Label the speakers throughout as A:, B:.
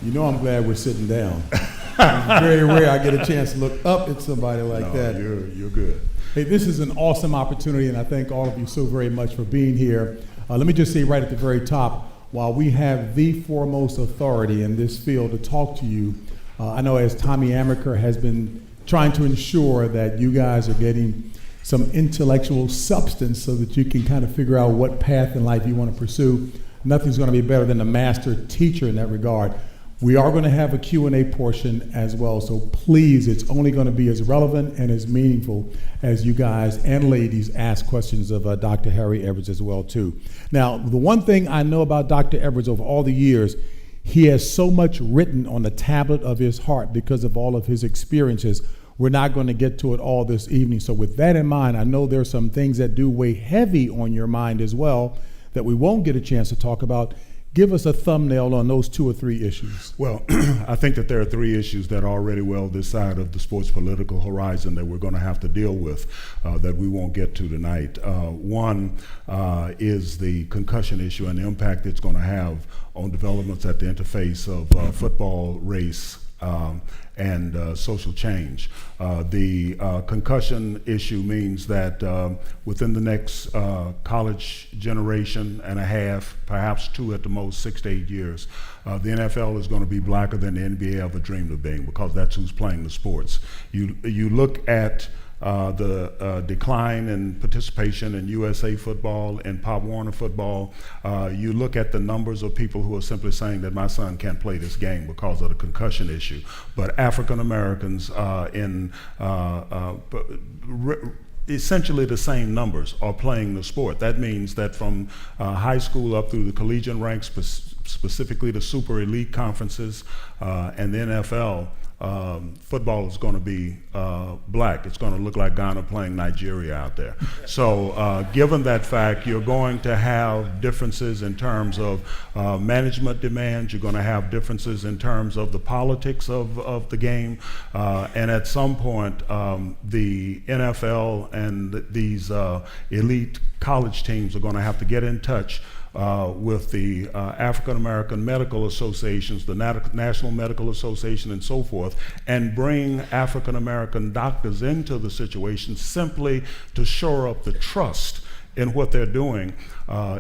A: You know I'm glad we're sitting down. It's very rare I get a chance to look up at somebody like that.
B: You're good.
A: Hey, this is an awesome opportunity, and I thank all of you so very much for being here. Let me just say right at the very top, while we have the foremost authority in this field to talk to you, I know as Tommy Amaker has been trying to ensure that you guys are getting some intellectual substance so that you can kind of figure out what path in life you want to pursue. Nothing's going to be better than a master teacher in that regard. We are going to have a Q&A portion as well, so please, it's only going to be as relevant and as meaningful as you guys and ladies ask questions of Dr. Harry Edwards as well, too. Now, the one thing I know about Dr. Edwards over all the years, he has so much written on the tablet of his heart because of all of his experiences. We're not going to get to it all this evening. So with that in mind, I know there's some things that do weigh heavy on your mind as well that we won't get a chance to talk about. Give us a thumbnail on those 2 or 3 issues.
B: Well, I think that there are 3 issues that are already well this side of the sports political horizon that we're going to have to deal with that we won't get to tonight. One is the concussion issue and the impact it's going to have on developments at the interface of football, race, and social change. The concussion issue means that within the next college generation and a half, perhaps 2 at the most, 6 to 8 years, the NFL is going to be blacker than the NBA ever dreamed of being, because that's who's playing the sports. You look at the decline in participation in USA football and Pop Warner football. You look at the numbers of people who are simply saying that my son can't play this game because of the concussion issue. But African Americans in essentially the same numbers are playing the sport. That means that from high school up through the collegiate ranks, specifically the super elite conferences and the NFL, football is going to be black. It's going to look like Ghana playing Nigeria out there. So given that fact, you're going to have differences in terms of management demands. You're going to have differences in terms of the politics of the game. And at some point, the NFL and these elite college teams are going to have to get in touch with the African American Medical Associations, the National Medical Association, and so forth, and bring African American doctors into the situation simply to shore up the trust in what they're doing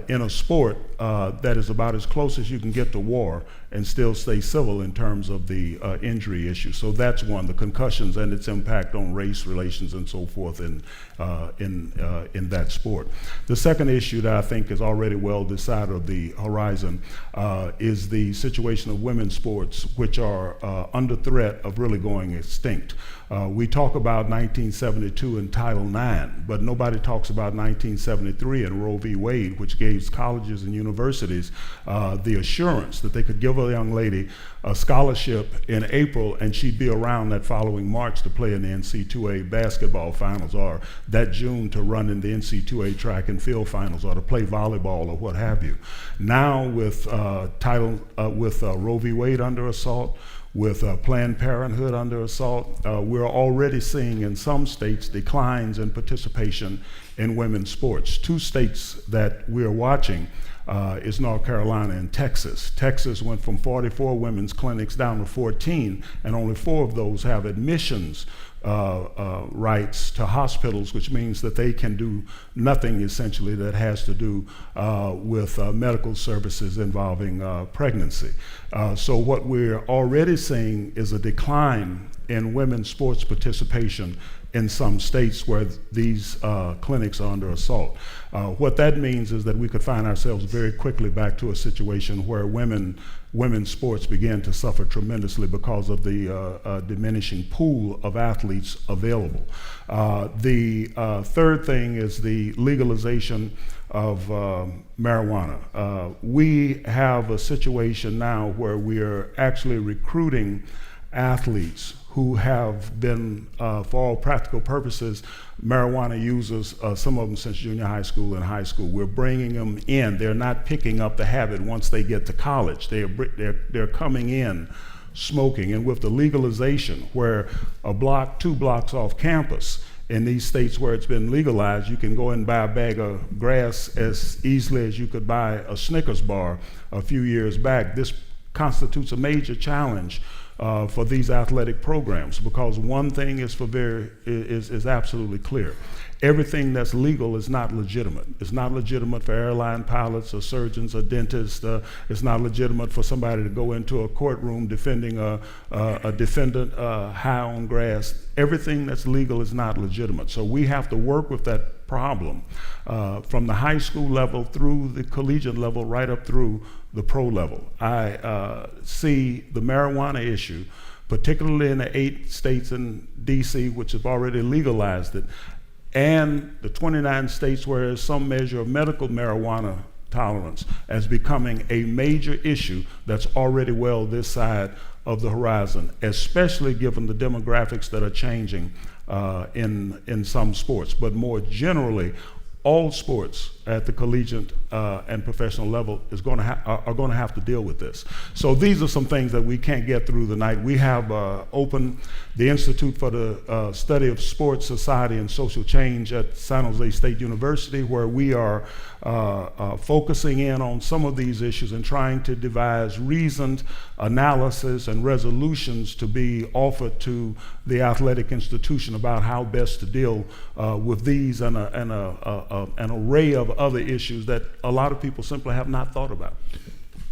B: in a sport that is about as close as you can get to war and still stay civil in terms of the injury issue. So that's one, the concussions and its impact on race relations and so forth in that sport. The second issue that I think is already well this side of the horizon is the situation of women's sports, which are under threat of really going extinct. We talk about 1972 and Title IX, but nobody talks about 1973 and Roe v. Wade, which gave colleges and universities the assurance that they could give a young lady a scholarship in April and she'd be around that following March to play in the NC2A basketball finals, or that June to run in the NC2A track and field finals, or to play volleyball or what have you. Now with Roe v. Wade under assault, with Planned Parenthood under assault, we're already seeing in some states declines in participation in women's sports. 2 states that we're watching is North Carolina and Texas. Texas went from 44 women's clinics down to 14, and only 4 of those have admissions rights to hospitals, which means that they can do nothing essentially that has to do with medical services involving pregnancy. So what we're already seeing is a decline in women's sports participation in some states where these clinics are under assault. What that means is that we could find ourselves very quickly back to a situation where women's sports began to suffer tremendously because of the diminishing pool of athletes available. The third thing is the legalization of marijuana. We have a situation now where we are actually recruiting athletes who have been, for all practical purposes, marijuana users, some of them since junior high school and high school. We're bringing them in. They're not picking up the habit once they get to college. They're coming in smoking. And with the legalization, where a block, 2 blocks off campus, in these states where it's been legalized, you can go and buy a bag of grass as easily as you could buy a Snickers bar a few years back. This constitutes a major challenge for these athletic programs, because one thing is absolutely clear. Everything that's legal is not legitimate. It's not legitimate for airline pilots or surgeons or dentists. It's not legitimate for somebody to go into a courtroom defending a defendant high on grass. Everything that's legal is not legitimate. So we have to work with that problem from the high school level through the collegiate level right up through the pro level. I see the marijuana issue, particularly in the 8 states in DC which have already legalized it, and the 29 states where there's some measure of medical marijuana tolerance, as becoming a major issue that's already well this side of the horizon, especially given the demographics that are changing in some sports. But more generally, all sports at the collegiate and professional level are going to have to deal with this. So these are some things that we can't get through the night. We have opened the Institute for the Study of Sports, Society, and Social Change at San Jose State University, where we are focusing in on some of these issues and trying to devise reasoned analysis and resolutions to be offered to the athletic institution about how best to deal with these and an array of other issues that a lot of people simply have not thought about.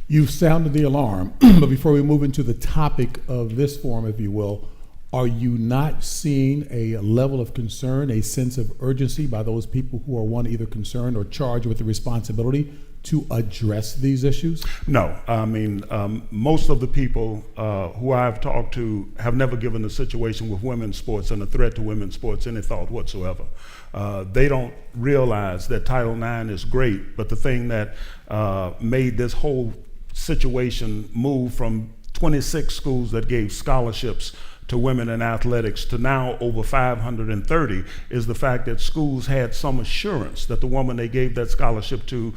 A: You've sounded the alarm, but before we move into the topic of this forum, if you will, are you not seeing a level of concern, a sense of urgency by those people who are either concerned or charged with the responsibility to address these issues?
B: No, I mean, most of the people who I've talked to have never given the situation with women's sports and the threat to women's sports any thought whatsoever. They don't realize that Title IX is great, but the thing that made this whole situation move from 26 schools that gave scholarships to women in athletics to now over 530 is the fact that schools had some assurance that the woman they gave that scholarship to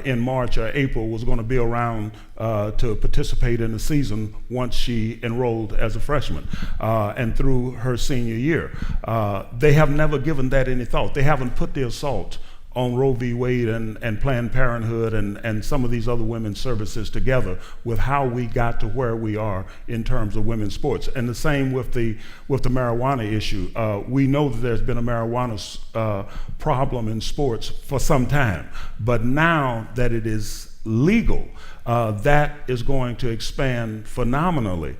B: in March or April was going to be around to participate in the season once she enrolled as a freshman and through her senior year. They have never given that any thought. They haven't put the assault on Roe v. Wade and Planned Parenthood and some of these other women's services together with how we got to where we are in terms of women's sports. And the same with the marijuana issue. We know that there's been a marijuana problem in sports for some time, but now that it is legal, that is going to expand phenomenally,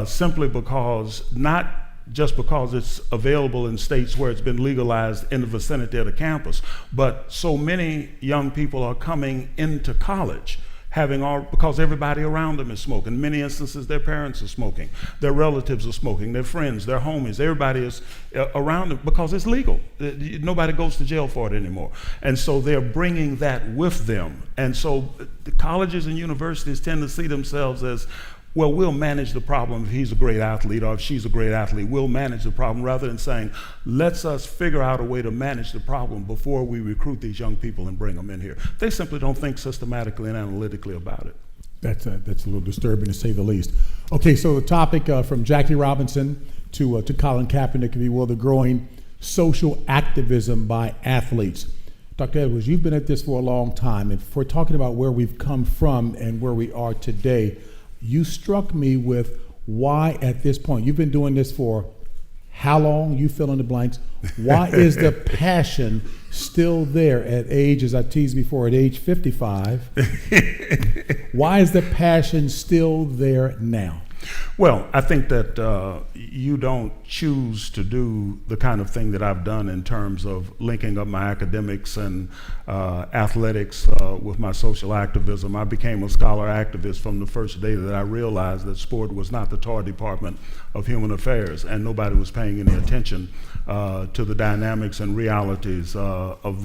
B: simply because not just because it's available in states where it's been legalized in the vicinity of the campus, but so many young people are coming into college because everybody around them is smoking. In many instances, their parents are smoking, their relatives are smoking, their friends, their homies, everybody is around them because it's legal. Nobody goes to jail for it anymore. And so they're bringing that with them. And so the colleges and universities tend to see themselves as, well, we'll manage the problem if he's a great athlete or if she's a great athlete. We'll manage the problem, rather than saying, let's us figure out a way to manage the problem before we recruit these young people and bring them in here. They simply don't think systematically and analytically about it.
A: That's a little disturbing, to say the least. Okay, so the topic from Jackie Robinson to Colin Kaepernick, if you will, the growing social activism by athletes. Dr. Edwards, you've been at this for a long time. If we're talking about where we've come from and where we are today, you struck me with why at this point, you've been doing this for how long? You fill in the blanks. Why is the passion still there at age, as I teased before, at age 55? Why is the passion still there now?
B: Well, I think that you don't choose to do the kind of thing that I've done in terms of linking up my academics and athletics with my social activism. I became a scholar activist from the first day that I realized that sport was not the TAR Department of Human Affairs, and nobody was paying any attention to the dynamics and realities of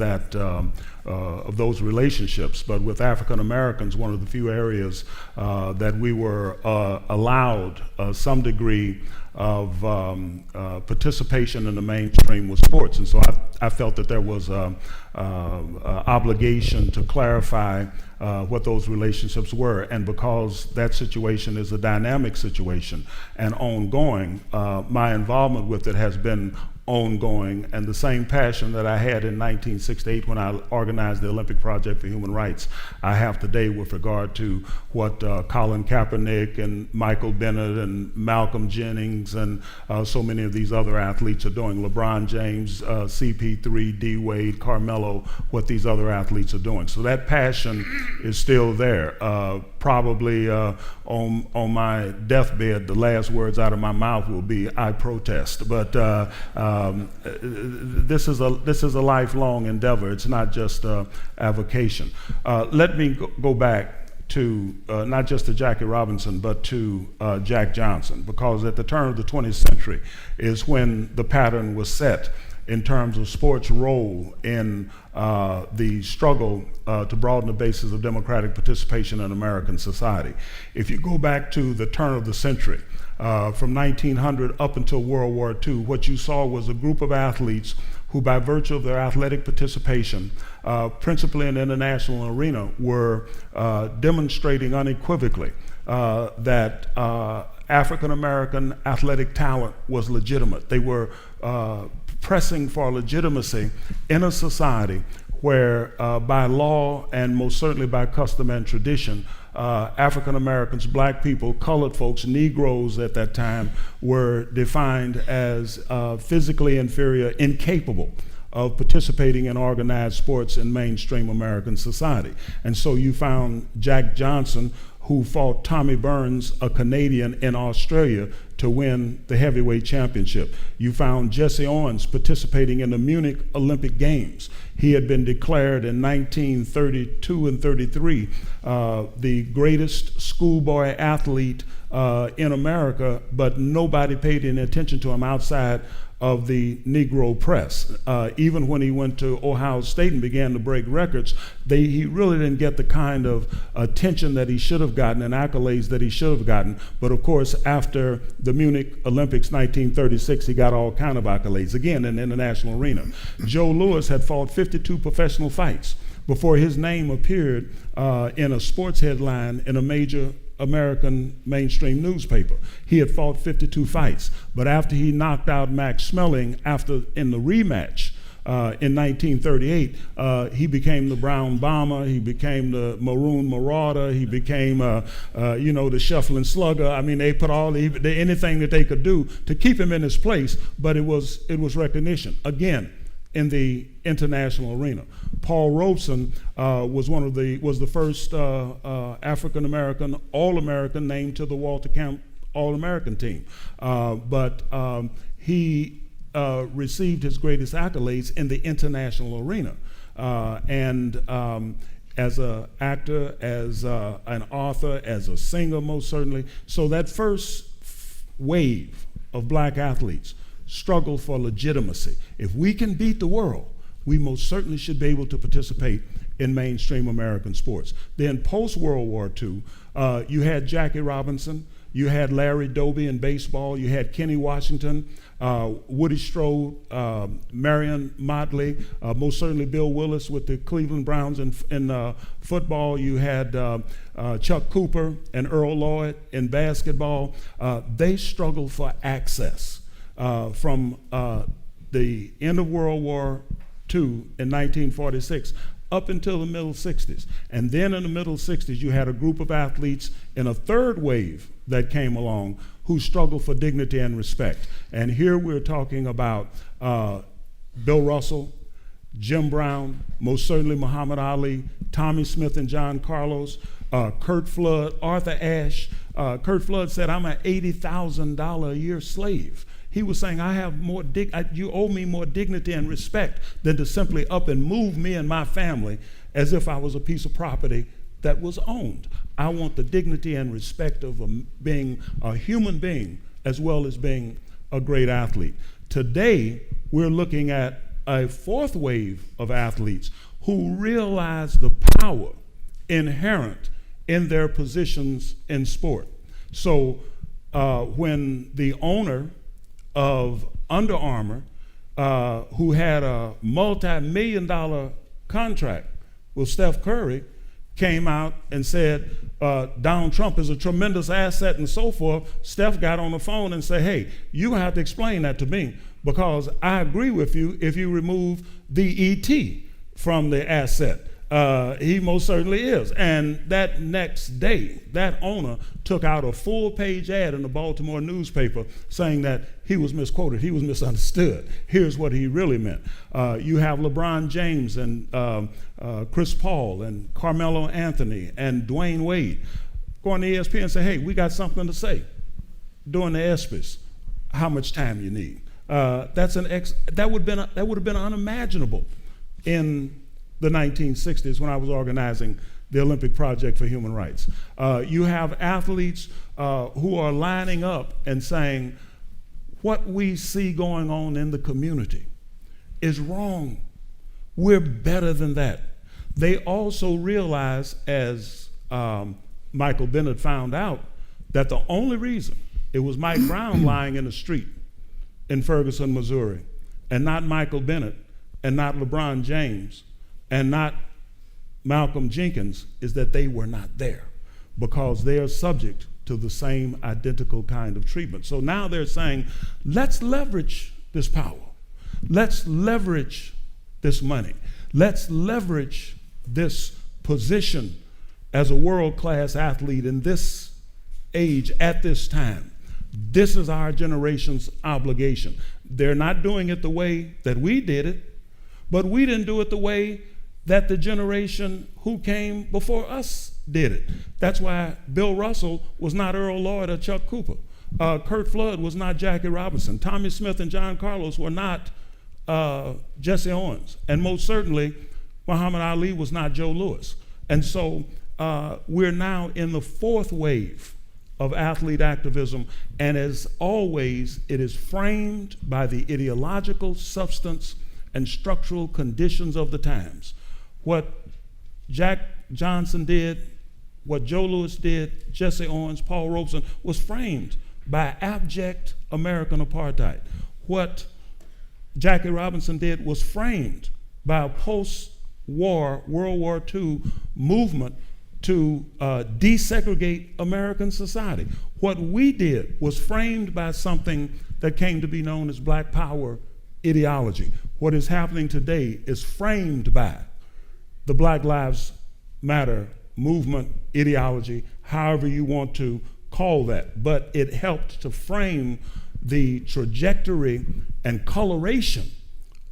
B: those relationships. But with African Americans, one of the few areas that we were allowed some degree of participation in the mainstream was sports. And so I felt that there was an obligation to clarify what those relationships were. And because that situation is a dynamic situation and ongoing, my involvement with it has been ongoing, and the same passion that I had in 1968 when I organized the Olympic Project for Human Rights, I have today with regard to what Colin Kaepernick and Michael Bennett and Malcolm Jennings and so many of these other athletes are doing. LeBron James, CP3, D Wade, Carmelo, what these other athletes are doing. So that passion is still there. Probably on my deathbed, the last words out of my mouth will be, I protest. But this is a lifelong endeavor. It's not just avocation. Let me go back to not just to Jackie Robinson, but to Jack Johnson, because at the turn of the 20th century is when the pattern was set in terms of sports' role in the struggle to broaden the basis of democratic participation in American society. If you go back to the turn of the century, from 1900 up until World War II, what you saw was a group of athletes who, by virtue of their athletic participation, principally in the international arena, were demonstrating unequivocally that African American athletic talent was legitimate. They were pressing for legitimacy in a society where by law and most certainly by custom and tradition, African Americans, black people, colored folks, Negroes at that time were defined as physically inferior, incapable of participating in organized sports in mainstream American society. And so you found Jack Johnson, who fought Tommy Burns, a Canadian in Australia, to win the heavyweight championship. You found Jesse Owens participating in the Munich Olympic Games. He had been declared in 1932 and 33 the greatest schoolboy athlete in America, but nobody paid any attention to him outside of the Negro press. Even when he went to Ohio State and began to break records, he really didn't get the kind of attention that he should have gotten and accolades that he should have gotten. But of course, after the Munich Olympics 1936, he got all kind of accolades, again in the international arena. Joe Louis had fought 52 professional fights before his name appeared in a sports headline in a major American mainstream newspaper. He had fought 52 fights, but after he knocked out Max Schmeling in the rematch in 1938, he became the Brown Bomber, he became the Maroon Marauder, he became the Shuffling Slugger. I mean, they put anything that they could do to keep him in his place, but it was recognition. Again, in the international arena. Paul Robeson was the first African American All-American named to the Walter Camp All-American team, but he received his greatest accolades in the international arena, and as an actor, as an author, as a singer, most certainly. So that first wave of black athletes struggle for legitimacy. If we can beat the world, we most certainly should be able to participate in mainstream American sports. Then post-World War II, you had Jackie Robinson, you had Larry Doby in baseball, you had Kenny Washington, Woody Strode, Marion Motley, most certainly Bill Willis with the Cleveland Browns in football. You had Chuck Cooper and Earl Lloyd in basketball. They struggled for access from the end of World War II in 1946 up until the middle 60s. And then in the middle 60s, you had a group of athletes in a third wave that came along who struggled for dignity and respect. And here we're talking about Bill Russell, Jim Brown, most certainly Muhammad Ali, Tommy Smith and John Carlos, Kurt Flood, Arthur Ashe. Kurt Flood said, "I'm an $80,000 a year slave." He was saying, I have more you owe me more dignity and respect than to simply up and move me and my family as if I was a piece of property that was owned. I want the dignity and respect of being a human being as well as being a great athlete. Today, we're looking at a fourth wave of athletes who realize the power inherent in their positions in sport. So when the owner of Under Armour, who had a multi-million-dollar contract with Steph Curry, came out and said Donald Trump is a tremendous asset and so forth, Steph got on the phone and said, hey, you have to explain that to me, because I agree with you if you remove the ET from the asset. He most certainly is. And that next day, that owner took out a full-page ad in the Baltimore newspaper saying that he was misquoted, he was misunderstood. Here's what he really meant. You have LeBron James and Chris Paul and Carmelo Anthony and Dwayne Wade go on the ESPN and say, hey, we got something to say during the ESPYs. How much time you need? That would have been unimaginable in the 1960s when I was organizing the Olympic Project for Human Rights. You have athletes who are lining up and saying, what we see going on in the community is wrong. We're better than that. They also realize, as Michael Bennett found out, that the only reason it was Mike Brown lying in the street in Ferguson, Missouri, and not Michael Bennett, and not LeBron James, and not Malcolm Jenkins, is that they were not there, because they are subject to the same identical kind of treatment. So now they're saying, let's leverage this power. Let's leverage this money. Let's leverage this position as a world-class athlete in this age at this time. This is our generation's obligation. They're not doing it the way that we did it, but we didn't do it the way that the generation who came before us did it. That's why Bill Russell was not Earl Lloyd or Chuck Cooper. Kurt Flood was not Jackie Robinson. Tommy Smith and John Carlos were not Jesse Owens. And most certainly, Muhammad Ali was not Joe Louis. And so we're now in the fourth wave of athlete activism, and as always, it is framed by the ideological substance and structural conditions of the times. What Jack Johnson did, what Joe Louis did, Jesse Owens, Paul Robeson, was framed by abject American apartheid. What Jackie Robinson did was framed by a post-war, World War II movement to desegregate American society. What we did was framed by something that came to be known as Black Power ideology. What is happening today is framed by the Black Lives Matter movement ideology, however you want to call that. But it helped to frame the trajectory and coloration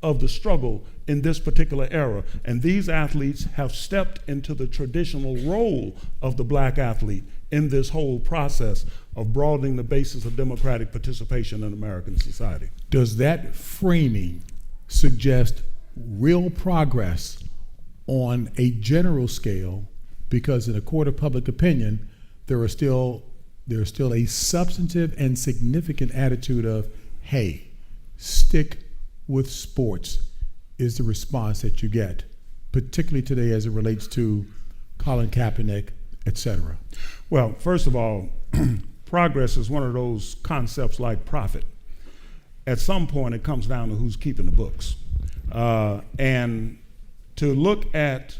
B: of the struggle in this particular era. And these athletes have stepped into the traditional role of the black athlete in this whole process of broadening the basis of democratic participation in American society.
A: Does that framing suggest real progress on a general scale? Because in a court of public opinion, there's still a substantive and significant attitude of, hey, stick with sports is the response that you get, particularly today as it relates to Colin Kaepernick, et cetera?
B: Well, first of all, progress is one of those concepts like profit. At some point, it comes down to who's keeping the books. And to look at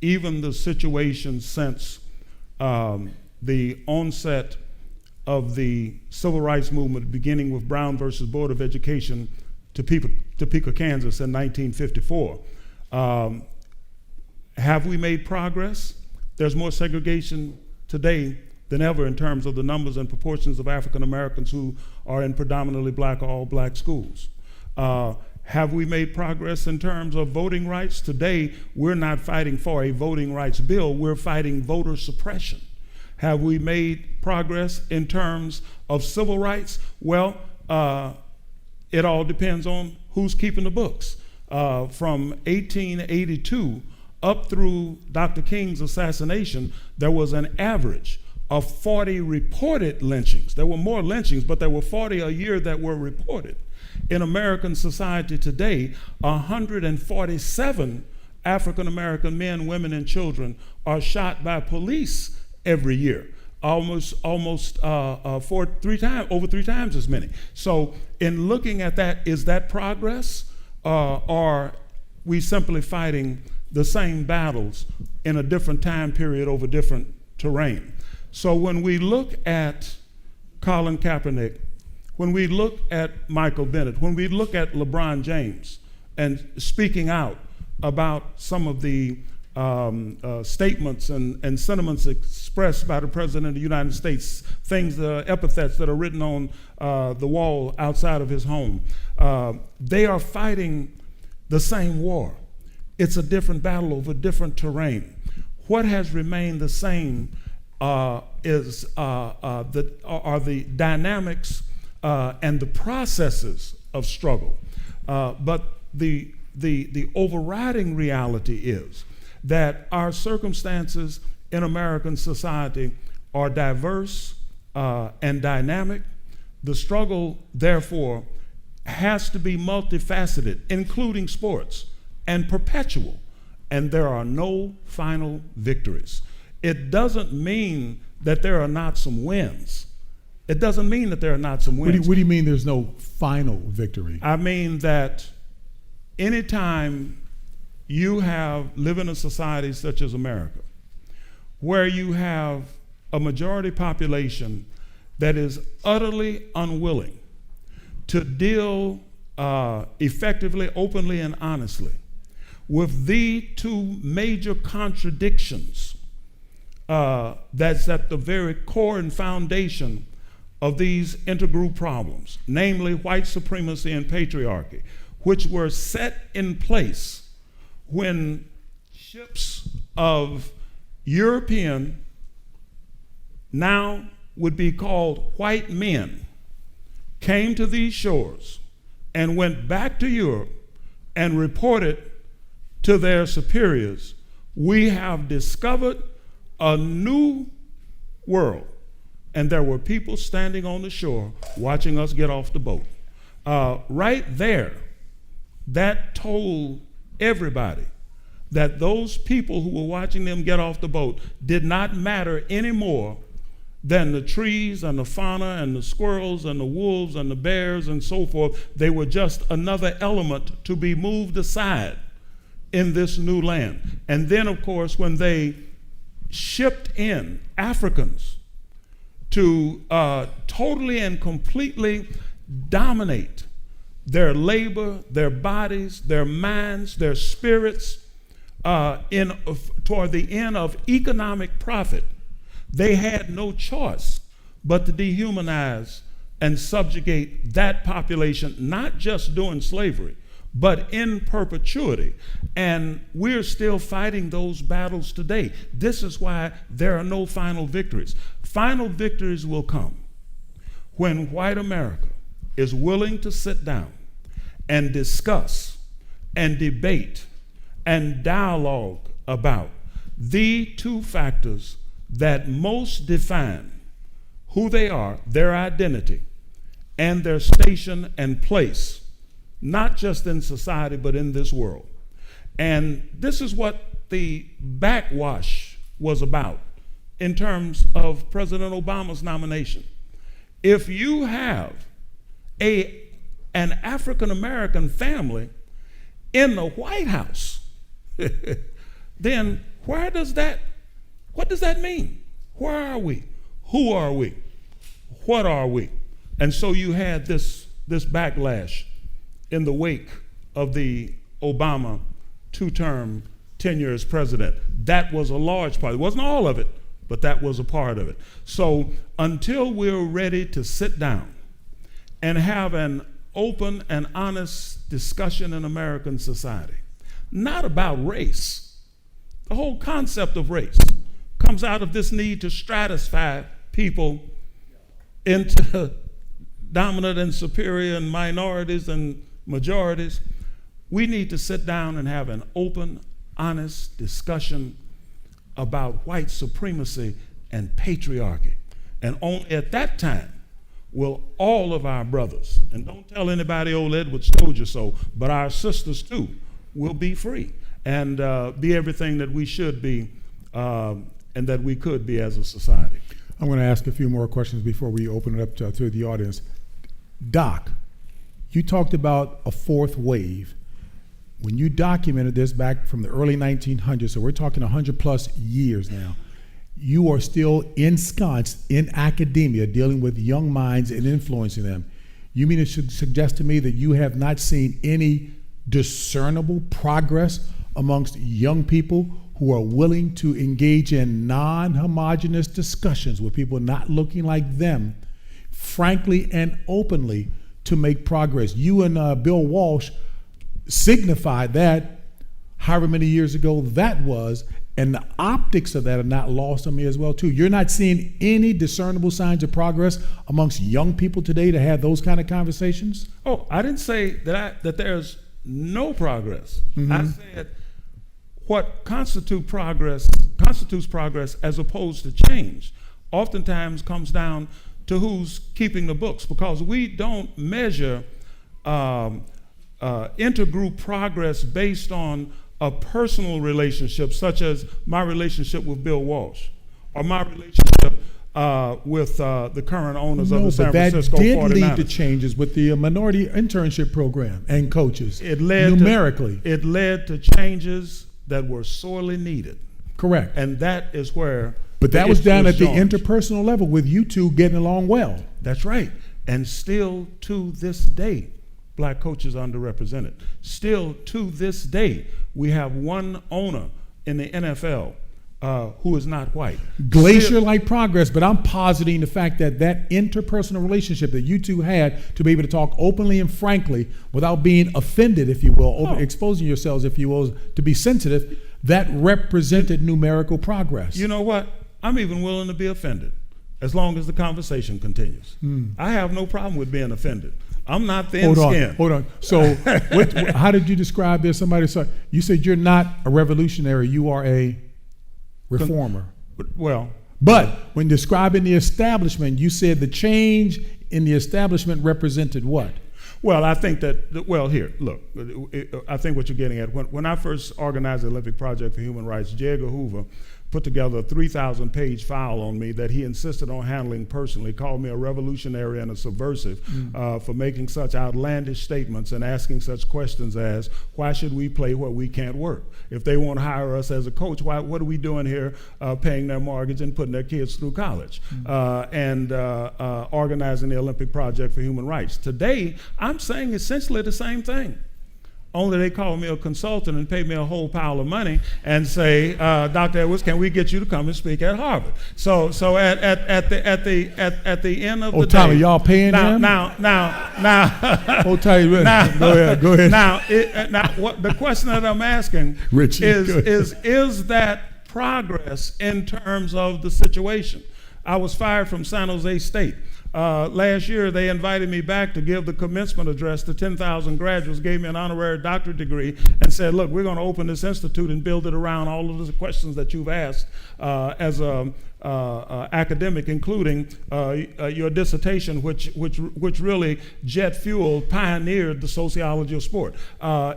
B: even the situation since the onset of the civil rights movement, beginning with Brown versus Board of Education, Topeka, Kansas in 1954. Have we made progress? There's more segregation today than ever in terms of the numbers and proportions of African Americans who are in predominantly black or all black schools. Have we made progress in terms of voting rights? Today, we're not fighting for a voting rights bill, we're fighting voter suppression. Have we made progress in terms of civil rights? Well, it all depends on who's keeping the books. From 1882 up through Dr. King's assassination, there was an average of 40 reported lynchings. There were more lynchings, but there were 40 a year that were reported. In American society today, 147 African American men, women, and children are shot by police every year. Over 3 times as many. So in looking at that, is that progress? Or are we simply fighting the same battles in a different time period over different terrain? So when we look at Colin Kaepernick, when we look at Michael Bennett, when we look at LeBron James and speaking out about some of the statements and sentiments expressed by the President of the United States, things, epithets that are written on the wall outside of his home, they are fighting the same war. It's a different battle over different terrain. What has remained the same are the dynamics and the processes of struggle. But the overriding reality is that our circumstances in American society are diverse and dynamic. The struggle, therefore, has to be multifaceted, including sports, and perpetual. And there are no final victories. It doesn't mean that there are not some wins. It doesn't mean that there are not some wins.
A: What do you mean there's no final victory?
B: I mean that anytime you live in a society such as America, where you have a majority population that is utterly unwilling to deal effectively, openly, and honestly with the two major contradictions that's at the very core and foundation of these intergroup problems, namely white supremacy and patriarchy, which were set in place when ships of European, now would be called white men, came to these shores and went back to Europe and reported to their superiors, we have discovered a new world. And there were people standing on the shore watching us get off the boat. Right there, that told everybody that those people who were watching them get off the boat did not matter any more than the trees and the fauna and the squirrels and the wolves and the bears and so forth. They were just another element to be moved aside in this new land. And then, of course, when they shipped in Africans to totally and completely dominate their labor, their bodies, their minds, their spirits, toward the end of economic profit, they had no choice but to dehumanize and subjugate that population, not just during slavery, but in perpetuity. And we're still fighting those battles today. This is why there are no final victories. Final victories will come when white America is willing to sit down and discuss and debate and dialogue about the two factors that most define who they are, their identity, and their station and place, not just in society, but in this world. And this is what the backwash was about in terms of President Obama's nomination. If you have an African-American family in the White House, then what does that mean? Where are we? Who are we? What are we? And so you had this backlash in the wake of the Obama two-term tenure as president. That was a large part. It wasn't all of it, but that was a part of it. So until we're ready to sit down and have an open and honest discussion in American society, not about race. The whole concept of race comes out of this need to stratify people into dominant and superior and minorities and majorities. We need to sit down and have an open, honest discussion about white supremacy and patriarchy. And only at that time will all of our brothers, and don't tell anybody old Edwards told you so, but our sisters too, will be free and be everything that we should be and that we could be as a society.
A: I'm going to ask a few more questions before we open it up to the audience. Doc, you talked about a fourth wave. When you documented this back from the early 1900s, so we're talking 100 plus years now, you are still ensconced in academia dealing with young minds and influencing them. You mean to suggest to me that you have not seen any discernible progress amongst young people who are willing to engage in non-homogeneous discussions with people not looking like them, frankly and openly, to make progress? You and Bill Walsh signified that however many years ago that was, and the optics of that are not lost on me as well too. You're not seeing any discernible signs of progress amongst young people today to have those kind of conversations?
B: Oh, I didn't say that there's no progress.
A: Mm-hmm.
B: I said what constitutes progress as opposed to change oftentimes comes down to who's keeping the books, because we don't measure intergroup progress based on a personal relationship, such as my relationship with Bill Walsh, or my relationship with the current owners of the San Francisco 49ers.
A: But that did lead to changes with the minority internship program and coaches.
B: It led
A: numerically.
B: It led to changes that were sorely needed.
A: Correct.
B: And that is where.
A: But that was down at the interpersonal level with you two getting along well.
B: That's right. And still to this day, black coaches are underrepresented. Still to this day, we have one owner in the NFL who is not white.
A: Glacier-like progress, but I'm positing the fact that that interpersonal relationship that you two had to be able to talk openly and frankly without being offended, if you will, exposing yourselves, if you will, to be sensitive, that represented numerical progress.
B: You know what? I'm even willing to be offended as long as the conversation continues. I have no problem with being offended. I'm not thin-skinned.
A: Hold on. So how did you describe this? Somebody said, you said you're not a revolutionary, you are a reformer. But when describing the establishment, you said the change in the establishment represented what?
B: Well, I think that, here, look, I think what you're getting at, when I first organized the Olympic Project for Human Rights, J. Edgar Hoover put together a 3,000-page file on me that he insisted on handling personally, called me a revolutionary and a subversive for making such outlandish statements and asking such questions as, why should we play where we can't work? If they won't hire us as a coach, what are we doing here paying their mortgage and putting their kids through college and organizing the Olympic Project for Human Rights? Today, I'm saying essentially the same thing. Only they call me a consultant and pay me a whole pile of money and say, Dr. Edwards, can we get you to come and speak at Harvard? So at the end of the day,
A: Tommy, y'all paying him?
B: Now.
A: Tommy, go ahead.
B: Now, what the question that I'm asking
A: Richie,
B: is that progress in terms of the situation? I was fired from San Jose State. Last year, they invited me back to give the commencement address to 10,000 graduates, gave me an honorary doctorate degree, and said, look, we're going to open this institute and build it around all of the questions that you've asked as an academic, including your dissertation, which really jet fuel pioneered the sociology of sport.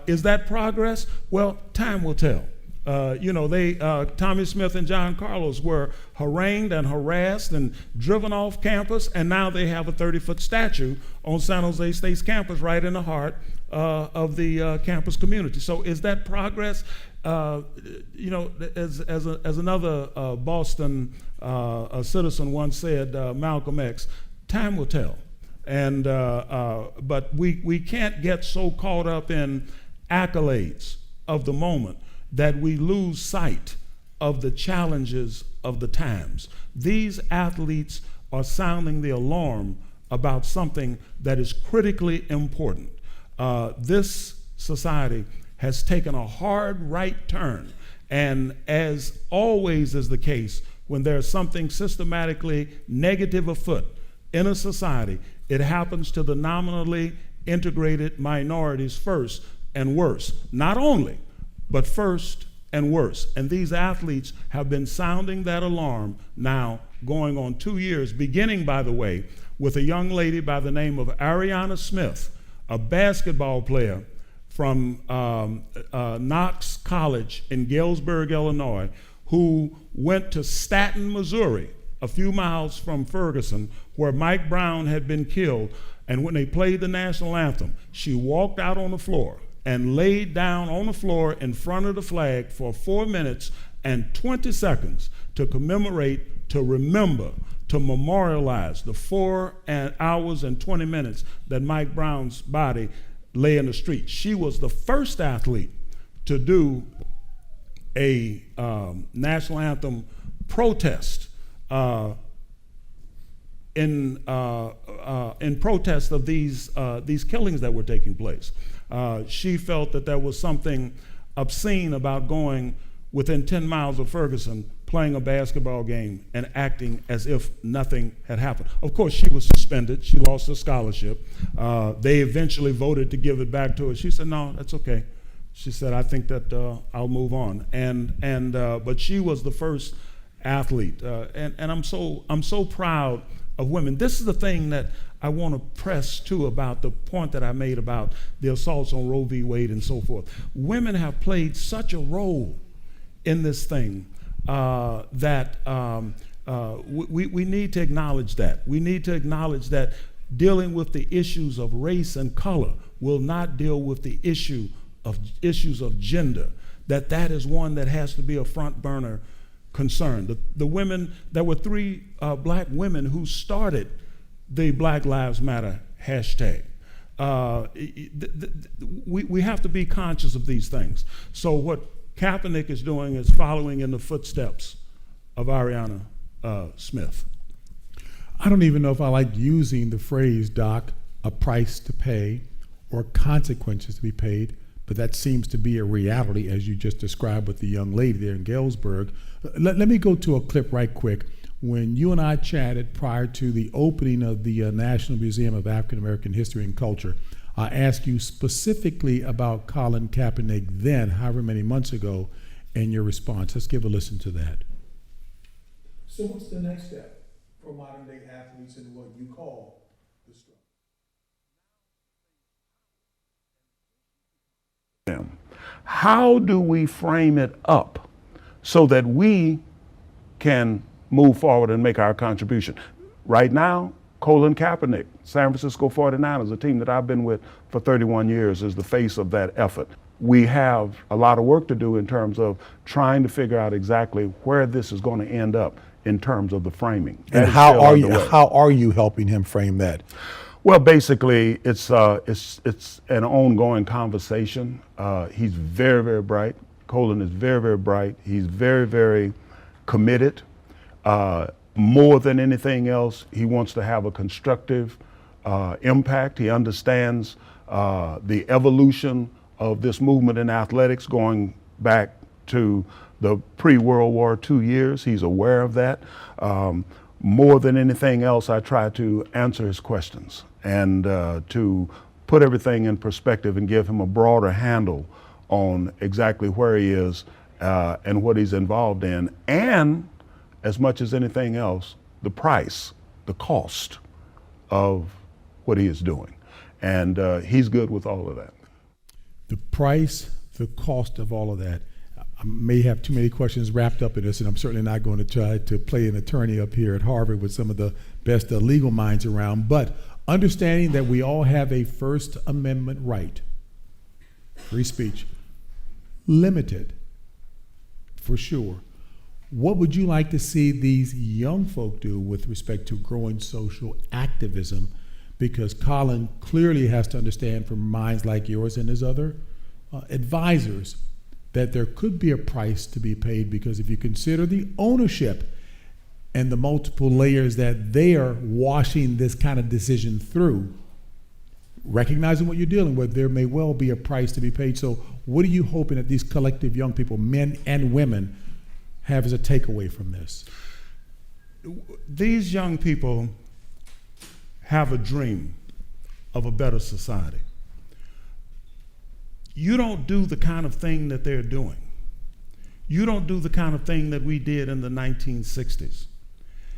B: Is that progress? Well, time will tell. Tommy Smith and John Carlos were harangued and harassed and driven off campus, and now they have a 30-foot statue on San Jose State's campus right in the heart of the campus community. So is that progress? As another Boston citizen once said, Malcolm X, time will tell. And but we can't get so caught up in accolades of the moment that we lose sight of the challenges of the times. These athletes are sounding the alarm about something that is critically important. This society has taken a hard right turn, and as always is the case, when there's something systematically negative afoot in a society, it happens to the nominally integrated minorities first and worse. Not only, but first and worse. And these athletes have been sounding that alarm now going on 2 years, beginning, by the way, with a young lady by the name of Ariana Smith, a basketball player from Knox College in Galesburg, Illinois, who went to Staten, Missouri, a few miles from Ferguson, where Mike Brown had been killed. And when they played the national anthem, she walked out on the floor and laid down on the floor in front of the flag for 4 minutes and 20 seconds to commemorate, to remember, to memorialize the 4 hours and 20 minutes that Mike Brown's body lay in the street. She was the first athlete to do a national anthem protest in protest of these killings that were taking place. She felt that there was something obscene about going within 10 miles of Ferguson, playing a basketball game and acting as if nothing had happened. Of course, she was suspended. She lost her scholarship. They eventually voted to give it back to her. She said, "No, that's okay." She said, "I think that I'll move on." But she was the first athlete, and I'm so proud of women. This is the thing that I want to press too about the point that I made about the assaults on Roe v. Wade and so forth. Women have played such a role in this thing that we need to acknowledge that. We need to acknowledge that dealing with the issues of race and color will not deal with the issues of gender. That is one that has to be a front burner concern. The women, there were 3 black women who started the Black Lives Matter hashtag. We have to be conscious of these things. So what Kaepernick is doing is following in the footsteps of Ariana Smith.
A: I don't even know if I like using the phrase, Doc, a price to pay or consequences to be paid, but that seems to be a reality as you just described with the young lady there in Galesburg. Let me go to a clip right quick. When you and I chatted prior to the opening of the National Museum of African American History and Culture, I asked you specifically about Colin Kaepernick then, however many months ago, and your response. Let's give a listen to that. So what's the next step for modern day athletes in what you call the struggle?
C: How do we frame it up so that we can move forward and make our contribution? Right now, Colin Kaepernick, San Francisco 49ers, a team that I've been with for 31 years, is the face of that effort. We have a lot of work to do in terms of trying to figure out exactly where this is going to end up in terms of the framing.
D: And how are you helping him frame that?
C: Well, basically, it's an ongoing conversation. He's very, very bright. Colin is very, very bright. He's very, very committed. More than anything else, he wants to have a constructive impact. He understands the evolution of this movement in athletics going back to the pre-World War II years. He's aware of that. More than anything else, I try to answer his questions and to put everything in perspective and give him a broader handle on exactly where he is and what he's involved in, and as much as anything else, the price, the cost of what he is doing. And he's good with all of that.
A: The price, the cost of all of that. I may have too many questions wrapped up in this, and I'm certainly not going to try to play an attorney up here at Harvard with some of the best legal minds around, but understanding that we all have a First Amendment right, free speech, limited, for sure. What would you like to see these young folk do with respect to growing social activism? Because Colin clearly has to understand from minds like yours and his other advisors that there could be a price to be paid, because if you consider the ownership and the multiple layers that they are washing this kind of decision through, recognizing what you're dealing with, there may well be a price to be paid. So what are you hoping that these collective young people, men and women, have as a takeaway from this?
B: These young people have a dream of a better society. You don't do the kind of thing that they're doing. You don't do the kind of thing that we did in the 1960s.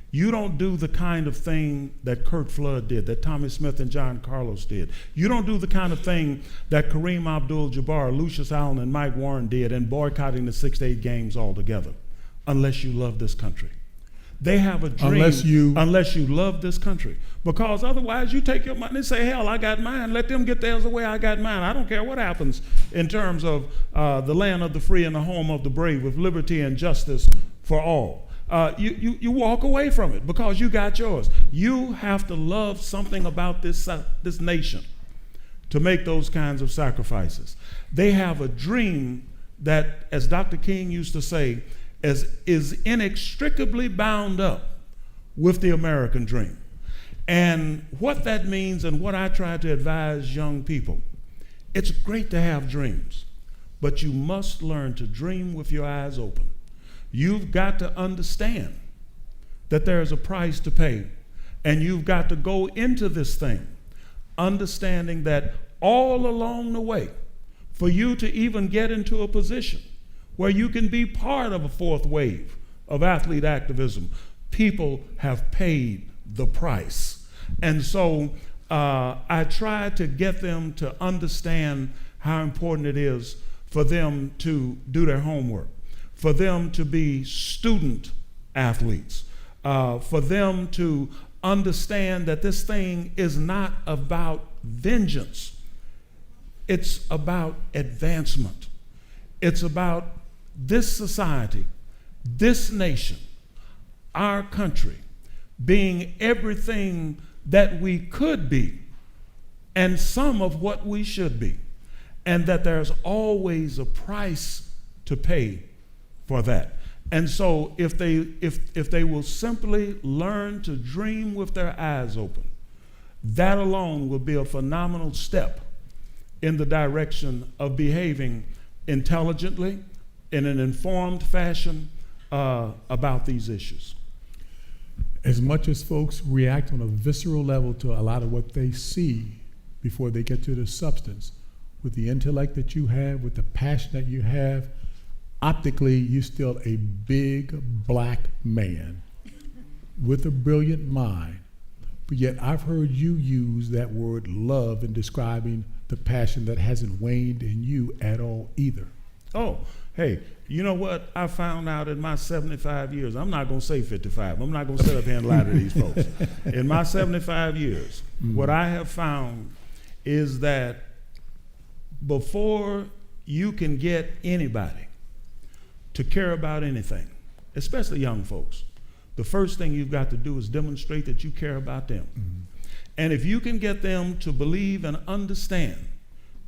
B: You don't do the kind of thing that Curt Flood did, that Tommy Smith and John Carlos did. You don't do the kind of thing that Kareem Abdul-Jabbar, Lucius Allen, and Mike Warren did in boycotting the 6 to 8 games altogether, unless you love this country. They have a dream unless you love this country. Because otherwise you take your money and say, hell, I got mine. Let them get theirs the way I got mine. I don't care what happens in terms of the land of the free and the home of the brave, with liberty and justice for all. you walk away from it because you got yours. You have to love something about this nation to make those kinds of sacrifices. They have a dream that, as Dr. King used to say, is inextricably bound up with the American dream. And what that means, and what I try to advise young people, it's great to have dreams, but you must learn to dream with your eyes open. You've got to understand that there is a price to pay, and you've got to go into this thing understanding that all along the way, for you to even get into a position where you can be part of a fourth wave of athlete activism, people have paid the price. And so I try to get them to understand how important it is for them to do their homework, for them to be student athletes, for them to understand that this thing is not about vengeance. It's about advancement. It's about this society, this nation, our country, being everything that we could be and some of what we should be, and that there's always a price to pay for that. And so if they will simply learn to dream with their eyes open, that alone will be a phenomenal step in the direction of behaving intelligently, in an informed fashion about these issues.
A: As much as folks react on a visceral level to a lot of what they see before they get to the substance, with the intellect that you have, with the passion that you have, optically, you're still a big black man with a brilliant mind. But yet I've heard you use that word love in describing the passion that hasn't waned in you at all either.
B: Oh, hey, you know what I found out in my 75 years? I'm not going to say 55. I'm not going to sit up here and lie to these folks. In my 75 years, what I have found is that before you can get anybody to care about anything, especially young folks, the first thing you've got to do is demonstrate that you care about them. And if you can get them to believe and understand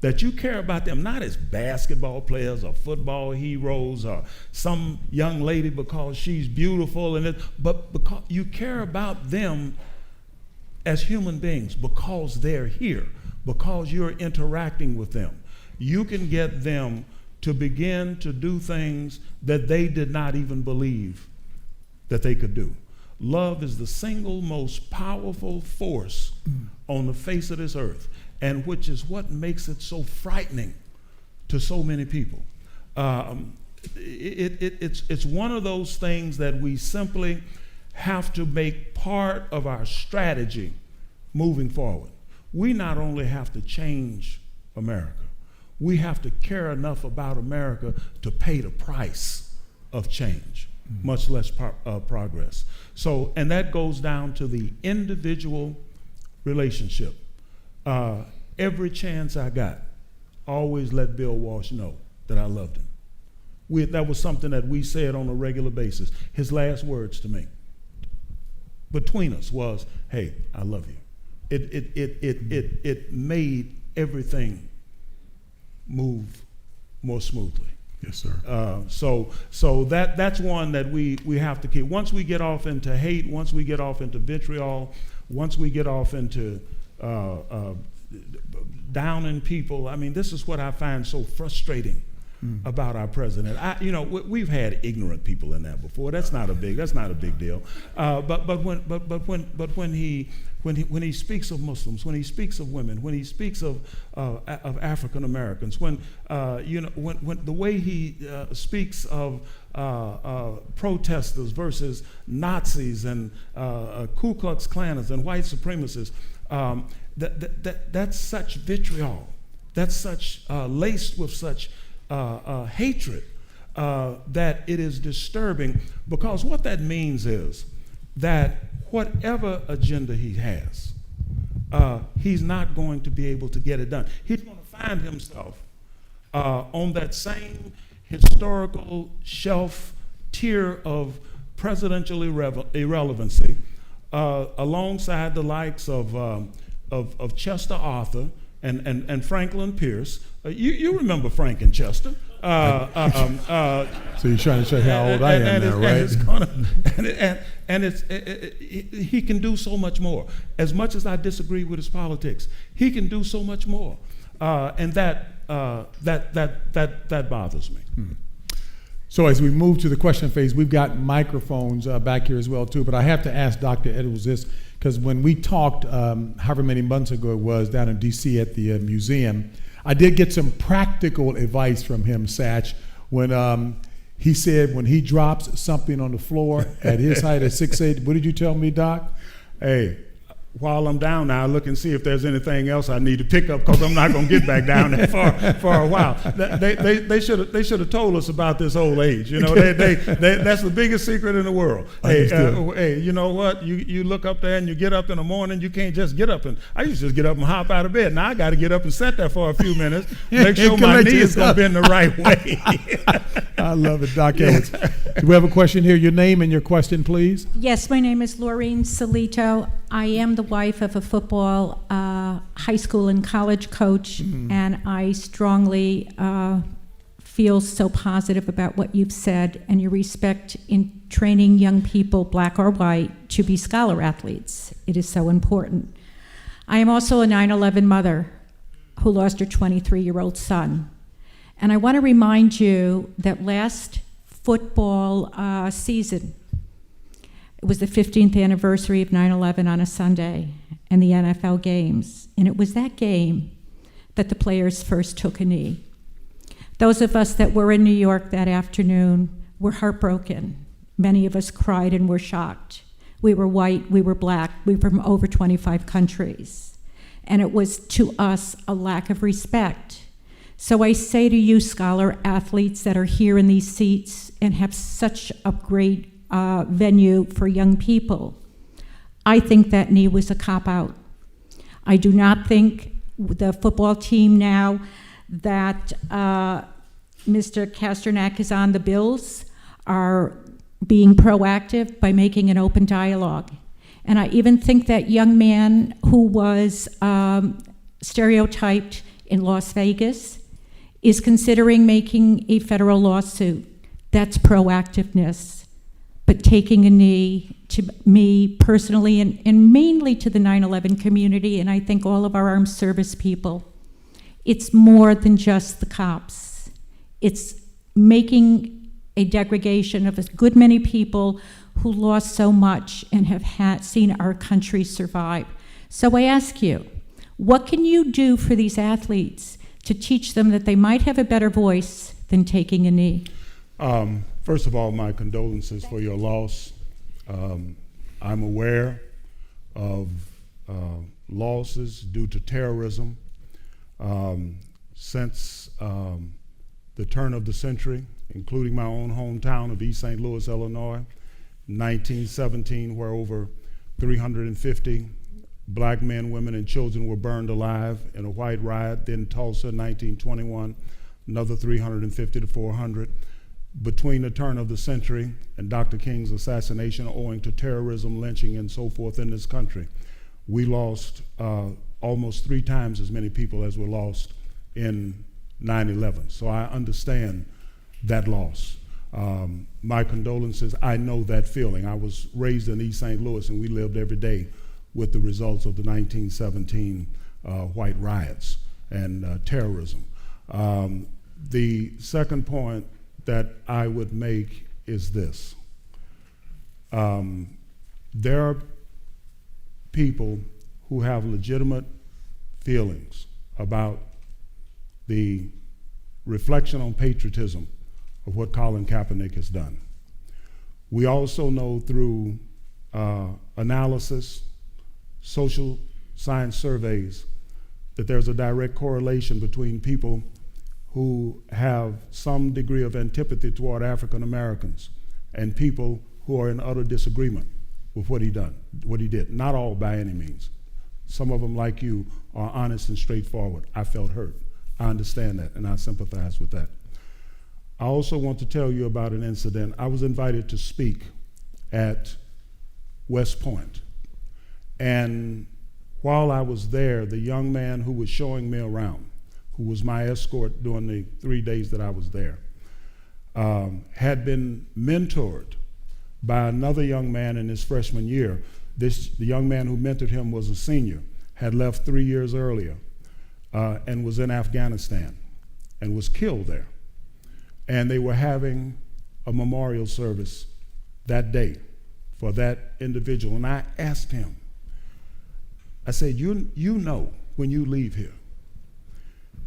B: that you care about them, not as basketball players or football heroes or some young lady because she's beautiful, but because you care about them as human beings, because they're here, because you're interacting with them. You can get them to begin to do things that they did not even believe that they could do. Love is the single most powerful force on the face of this earth, and which is what makes it so frightening to so many people. It's one of those things that we simply have to make part of our strategy moving forward. We not only have to change America, we have to care enough about America to pay the price of change, much less progress. So, and that goes down to the individual relationship. Every chance I got, always let Bill Walsh know that I loved him. That was something that we said on a regular basis. His last words to me between us was, "Hey, I love you." It made everything move more smoothly.
A: Yes, sir.
B: So that's one that we have to keep. Once we get off into hate, once we get off into vitriol, once we get off into downing people, I mean, this is what I find so frustrating about our president. We've had ignorant people in that before. That's not a big deal. But when he speaks of Muslims, when he speaks of women, when he speaks of African Americans, when the way he speaks of protesters versus Nazis and Ku Klux Klanners and white supremacists, that's such vitriol. That's such laced with such hatred that it is disturbing, because what that means is that whatever agenda he has, he's not going to be able to get it done. He's going to find himself on that same historical shelf tier of presidential irrelevancy alongside the likes of Chester Arthur and Franklin Pierce. You remember Frank and Chester.
A: So you're trying to show how old I am now, right?
B: He can do so much more. As much as I disagree with his politics, he can do so much more, and that bothers me.
A: So as we move to the question phase, we've got microphones back here as well too. But I have to ask Dr. Edwards this, because when we talked, however many months ago it was, down in D.C. at the museum, I did get some practical advice from him, Satch, when he said when he drops something on the floor at his height at 6'8", what did you tell me, Doc?
B: Hey, while I'm down now, look and see if there's anything else I need to pick up, because I'm not going to get back down there for a while. They should have told us about this old age. You know, that's the biggest secret in the world. Hey, you know what? You look up there and you get up in the morning. You can't just get up I used to just get up and hop out of bed. Now I got to get up and sit there for a few minutes, make sure my knee is going to bend the right way.
A: I love it, Doc Edwards. Do we have a question here? Your name and your question, please.
E: Yes, my name is Laureen Salito. I am the wife of a football high school and college coach, and I strongly feel so positive about what you've said and your respect in training young people, black or white, to be scholar athletes. It is so important. I am also a 9/11 mother who lost her 23-year-old son. And I want to remind you that last football season, it was the 15th anniversary of 9/11 on a Sunday and the NFL games. And it was that game that the players first took a knee. Those of us that were in New York that afternoon were heartbroken. Many of us cried and were shocked. We were white, we were black, we were from over 25 countries. And it was to us a lack of respect. So I say to you, scholar athletes that are here in these seats and have such a great venue for young people, I think that knee was a cop-out. I do not think the football team now that Mr. Kaepernick is on the Bills are being proactive by making an open dialogue. And I even think that young man who was stereotyped in Las Vegas is considering making a federal lawsuit. That's proactiveness. But taking a knee, to me personally, and mainly to the 9/11 community, and I think all of our armed service people, it's more than just the cops. It's making a degradation of a good many people who lost so much and have seen our country survive. So I ask you, what can you do for these athletes to teach them that they might have a better voice than taking a knee?
B: First of all, my condolences for your loss. I'm aware of losses due to terrorism since the turn of the century, including my own hometown of East St. Louis, Illinois, 1917, where over 350 black men, women, and children were burned alive in a white riot. Then Tulsa, 1921, another 350 to 400. Between the turn of the century and Dr. King's assassination, owing to terrorism, lynching, and so forth in this country, we lost almost 3 times as many people as were lost in 9/11. So I understand that loss. My condolences. I know that feeling. I was raised in East St. Louis, and we lived every day with the results of the 1917 white riots and terrorism. The second point that I would make is this. There are people who have legitimate feelings about the reflection on patriotism of what Colin Kaepernick has done. We also know through analysis, social science surveys, that there's a direct correlation between people who have some degree of antipathy toward African Americans and people who are in utter disagreement with what he did. Not all by any means. Some of them, like you, are honest and straightforward. I felt hurt. I understand that, and I sympathize with that. I also want to tell you about an incident. I was invited to speak at West Point. And while I was there, the young man who was showing me around, who was my escort during the 3 days that I was there, had been mentored by another young man in his freshman year. The young man who mentored him was a senior, had left 3 years earlier, and was in Afghanistan and was killed there. And they were having a memorial service that day for that individual. And I asked him, I said, you know when you leave here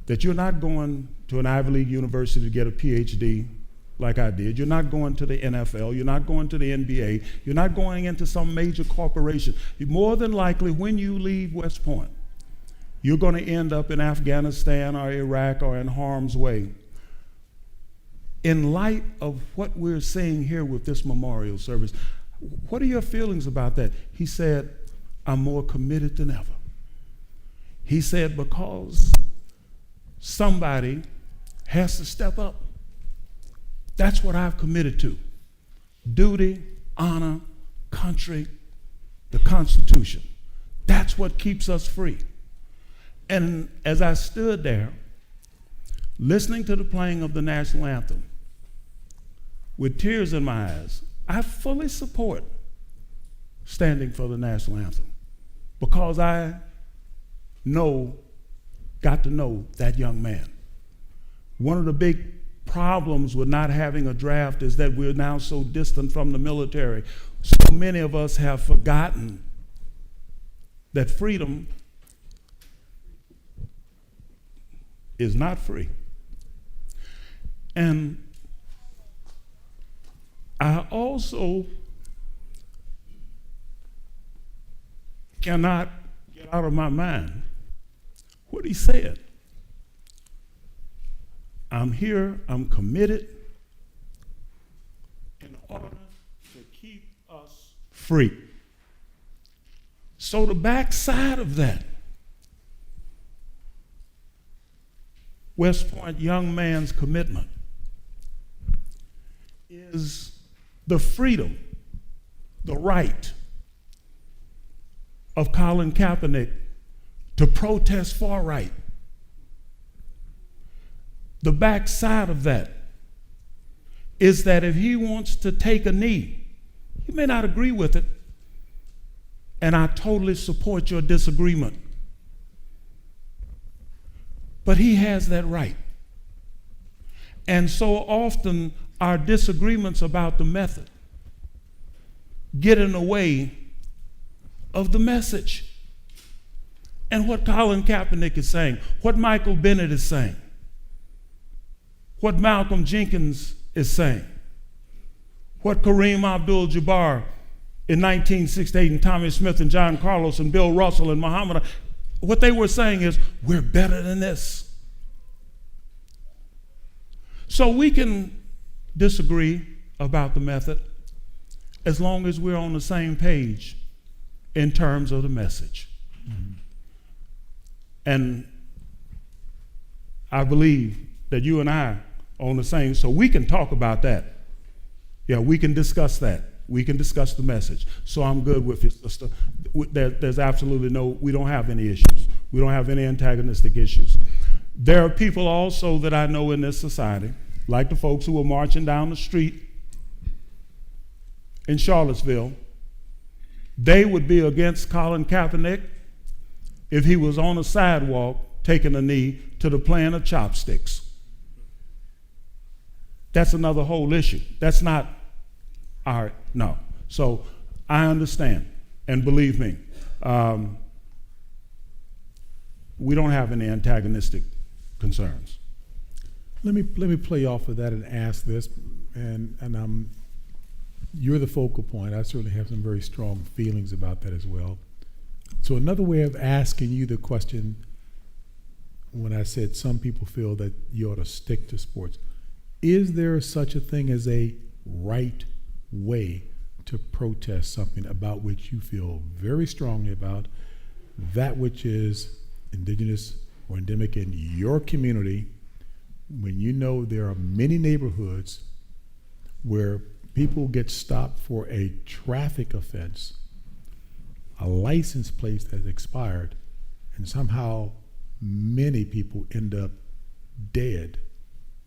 B: that you're not going to an Ivy League university to get a PhD like I did. You're not going to the NFL. You're not going to the NBA. You're not going into some major corporation. More than likely, when you leave West Point, you're going to end up in Afghanistan or Iraq or in harm's way. In light of what we're seeing here with this memorial service, what are your feelings about that? He said, I'm more committed than ever. He said, because somebody has to step up. That's what I've committed to. Duty, honor, country, the Constitution. That's what keeps us free. And as I stood there, listening to the playing of the national anthem, with tears in my eyes, I fully support standing for the national anthem because I got to know that young man. One of the big problems with not having a draft is that we're now so distant from the military. So many of us have forgotten that freedom is not free. And I also cannot get out of my mind what he said. I'm here, I'm committed in order to keep us free. So the backside of that, West Point young man's commitment is the freedom, the right of Colin Kaepernick to protest far right. The backside of that is that if he wants to take a knee, he may not agree with it, and I totally support your disagreement, but he has that right. And so often our disagreements about the method get in the way of the message. And what Colin Kaepernick is saying, what Michael Bennett is saying, what Malcolm Jenkins is saying, what Kareem Abdul-Jabbar in 1968 and Tommy Smith and John Carlos and Bill Russell and Muhammad, what they were saying is, we're better than this. So we can disagree about the method as long as we're on the same page in terms of the message. Mm-hmm. And I believe that you and I are on the same, so we can talk about that. Yeah, we can discuss that. We can discuss the message. So I'm good with it, sister. There's absolutely we don't have any issues. We don't have any antagonistic issues. There are people also that I know in this society, like the folks who were marching down the street in Charlottesville. They would be against Colin Kaepernick if he was on a sidewalk taking a knee to the playing of chopsticks. That's another whole issue. That's not no. So I understand, and believe me, we don't have any antagonistic concerns.
A: Let me play off of that and ask this, and you're the focal point. I certainly have some very strong feelings about that as well. So another way of asking you the question, when I said some people feel that you ought to stick to sports, is there such a thing as a right way to protest something about which you feel very strongly about, that which is indigenous or endemic in your community, when you know there are many neighborhoods where people get stopped for a traffic offense, a license plate has expired, and somehow many people end up dead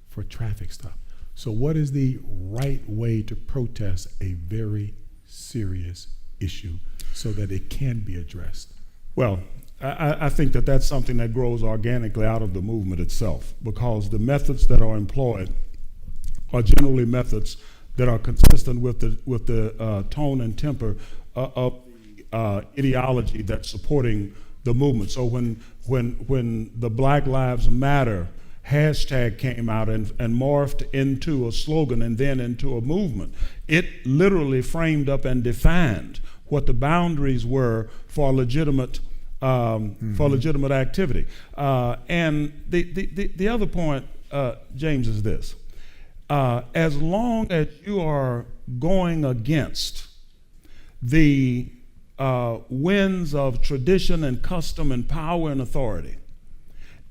A: for traffic stop. So what is the right way to protest a very serious issue so that it can be addressed?
B: Well, I think that that's something that grows organically out of the movement itself, because the methods that are employed are generally methods that are consistent with the tone and temper of the ideology that's supporting the movement. So when the Black Lives Matter hashtag came out and morphed into a slogan and then into a movement, it literally framed up and defined what the boundaries were for legitimate activity. And the other point, James, is this: as long as you are going against the winds of tradition and custom and power and authority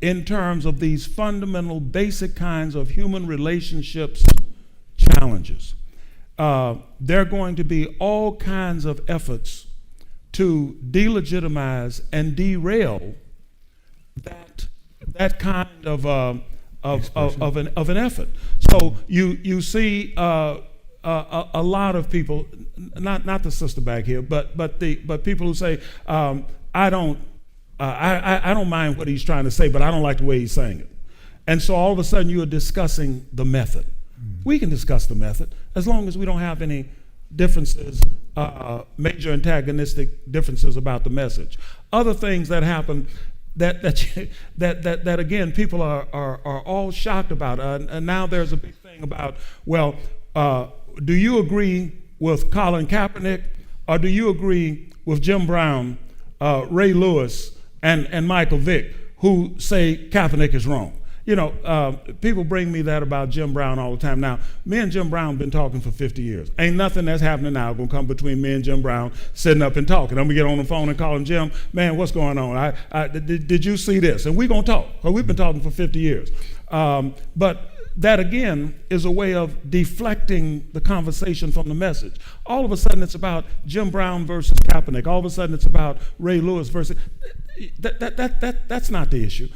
B: in terms of these fundamental basic kinds of human relationships challenges, there are going to be all kinds of efforts to delegitimize and derail that kind of an effort. So you see a lot of people, not the sister back here, but people who say, I don't mind what he's trying to say, but I don't like the way he's saying it. And so all of a sudden you are discussing the method. We can discuss the method as long as we don't have any differences, major antagonistic differences about the message. Other things that happen that again people are all shocked about, and now there's a big thing about, well, do you agree with Colin Kaepernick, or do you agree with Jim Brown, Ray Lewis, and Michael Vick, who say Kaepernick is wrong? You know, people bring me that about Jim Brown all the time. Now, me and Jim Brown been talking for 50 years. Ain't nothing that's happening now gonna come between me and Jim Brown sitting up and talking. I'm gonna get on the phone and call him, Jim, man, what's going on? Did you see this? And we gonna talk, because we've been talking for 50 years. But that, again, is a way of deflecting the conversation from the message. All of a sudden, it's about Jim Brown versus Kaepernick. All of a sudden, it's about Ray Lewis versus... That's not the issue.